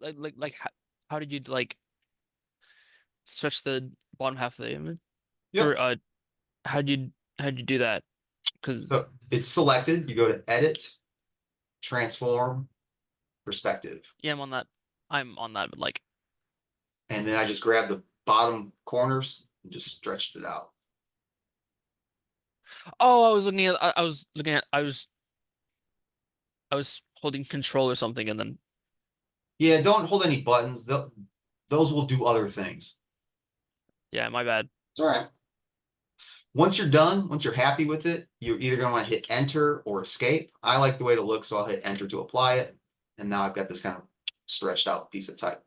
Like how did you like stretch the bottom half of the image? Yep. Or how'd you do that? Because So it's selected. You go to edit, transform, perspective. yeah, I'm on that, but like And then I just grabbed the bottom corners and just stretched it out. oh, I was holding control or something and then Yeah, don't hold any buttons. Those will do other things. yeah, my bad. It's all right. Once you're done, once you're happy with it, you're either going to want to hit enter or escape. I like the way it looks, so I'll hit enter to apply it. And now I've got this kind of stretched out piece of type.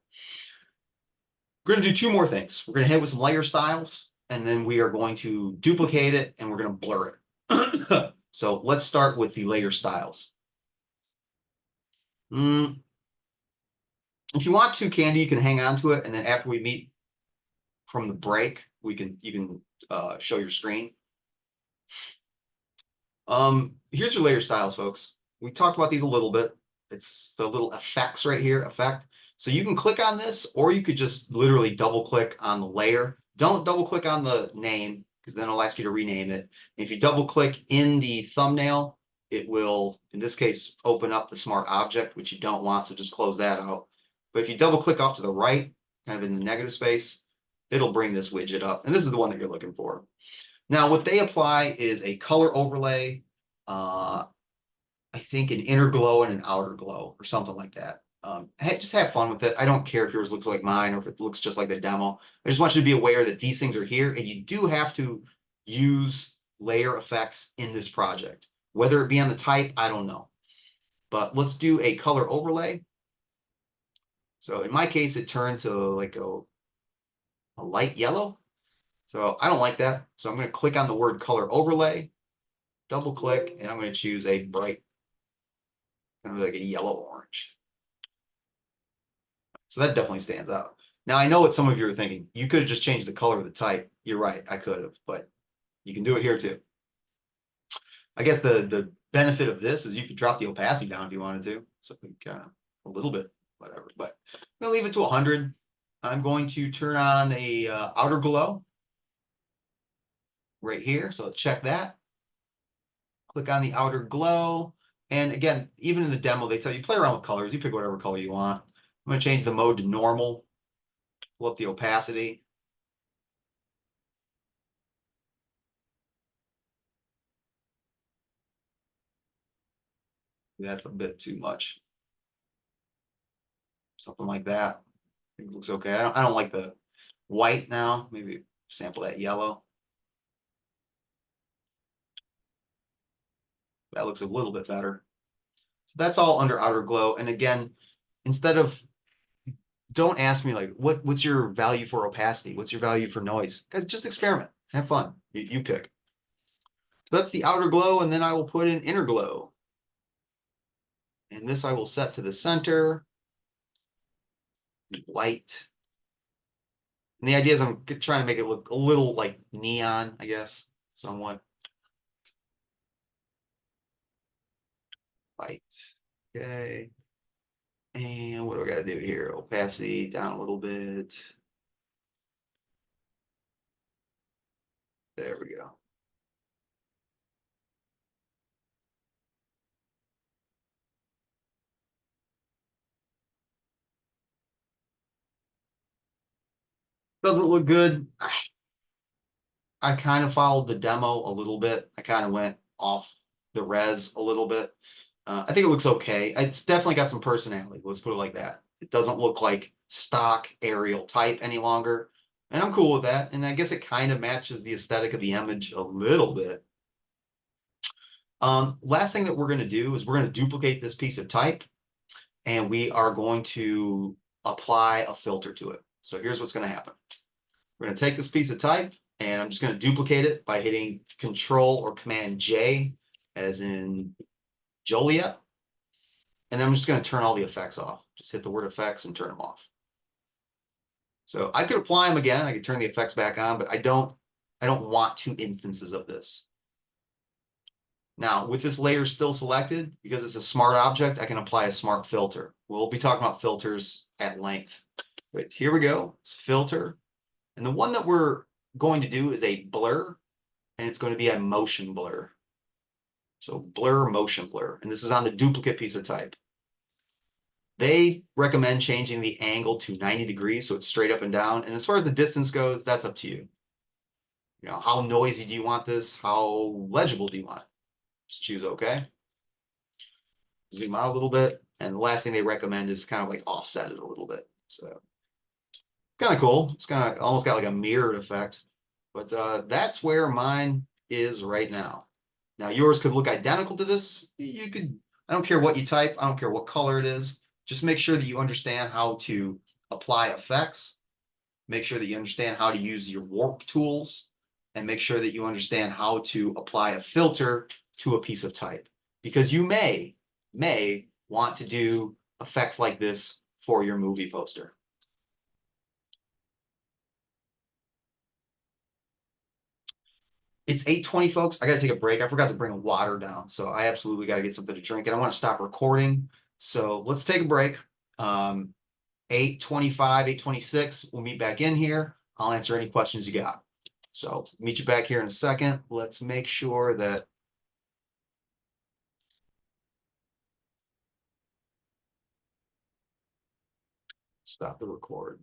We're going to do two more things. We're going to hit with some layer styles, and then we are going to duplicate it, and we're going to blur it. So let's start with the layer styles. If you want to, Candy, you can hang on to it, and then after we meet from the break, you can show your screen. Here's your layer styles, folks. We talked about these a little bit. It's the little effects right here, effect. So you can click on this, or you could just literally double click on the layer. Don't double click on the name, because then it'll ask you to rename it. And if you double click in the thumbnail, it will, in this case, open up the smart object, which you don't want, so just close that out. But if you double click off to the right, kind of in the negative space, it'll bring this widget up. And this is the one that you're looking for. Now, what they apply is a color overlay, I think an inner glow and an outer glow or something like that. Just have fun with it. I don't care if yours looks like mine or if it looks just like the demo. I just want you to be aware that these things are here and you do have to use layer effects in this project. Whether it be on the type, I don't know. But let's do a color overlay. So in my case, it turned to like a light yellow. So I don't like that. So I'm going to click on the word color overlay, double click, and I'm going to choose a bright, kind of like a yellow orange. So that definitely stands out. Now I know what some of you are thinking. You could have just changed the color of the type. You're right, I could have, but you can do it here too. I guess the benefit of this is you could drop the opacity down if you wanted to. So kind of a little bit, whatever. But I'm gonna leave it to 100. I'm going to turn on a outer glow right here. So check that. Click on the outer glow. And again, even in the demo, they tell you play around with colors. You pick whatever color you want. I'm going to change the mode to normal. Pull up the opacity. That's a bit too much. Something like that. I think it looks okay. I don't like the white now. Maybe sample that yellow. That looks a little bit better. So that's all under outer glow. And again, instead of, don't ask me like, what's your value for opacity? What's your value for noise? Guys, just experiment, have fun. You pick. So that's the outer glow, and then I will put in inner glow. And this I will set to the center. White. And the idea is I'm trying to make it look a little like neon, I guess, somewhat. White. Okay. And what do I got to do here? Opacity down a little bit. There we go. Doesn't look good. I kind of followed the demo a little bit. I kind of went off the res a little bit. I think it looks okay. It's definitely got some personality. Let's put it like that. It doesn't look like stock aerial type any longer. And I'm cool with that. And I guess it kind of matches the aesthetic of the image a little bit. Last thing that we're going to do is we're going to duplicate this piece of type. And we are going to apply a filter to it. So here's what's going to happen. We're going to take this piece of type, and I'm just going to duplicate it by hitting Control or Command J, as in Joliet. And then I'm just going to turn all the effects off. Just hit the word effects and turn them off. So I could apply them again. I could turn the effects back on, but I don't want 2 instances of this. Now, with this layer still selected, because it's a smart object, I can apply a smart filter. We'll be talking about filters at length. But here we go. It's filter. And the one that we're going to do is a blur, and it's going to be a motion blur. So blur, motion blur. And this is on the duplicate piece of type. They recommend changing the angle to 90 degrees, so it's straight up and down. And as far as the distance goes, that's up to you. You know, how noisy do you want this? How legible do you want it? Just choose OK. Zoom out a little bit. And the last thing they recommend is kind of like offset it a little bit. So kind of cool. It's kind of almost got like a mirrored effect. But that's where mine is right now. Now yours could look identical to this. You could, I don't care what you type. I don't care what color it is. Just make sure that you understand how to apply effects. Make sure that you understand how to use your warp tools. And make sure that you understand how to apply a filter to a piece of type. Because you may want to do effects like this for your movie poster. It's 8:20, folks. I got to take a break. I forgot to bring a water down, so I absolutely got to get something to drink, and I want to stop recording. So let's take a break. 8:25, 8:26, we'll meet back in here. I'll answer any questions you got. So meet you back here in a second. Let's make sure that stop the record.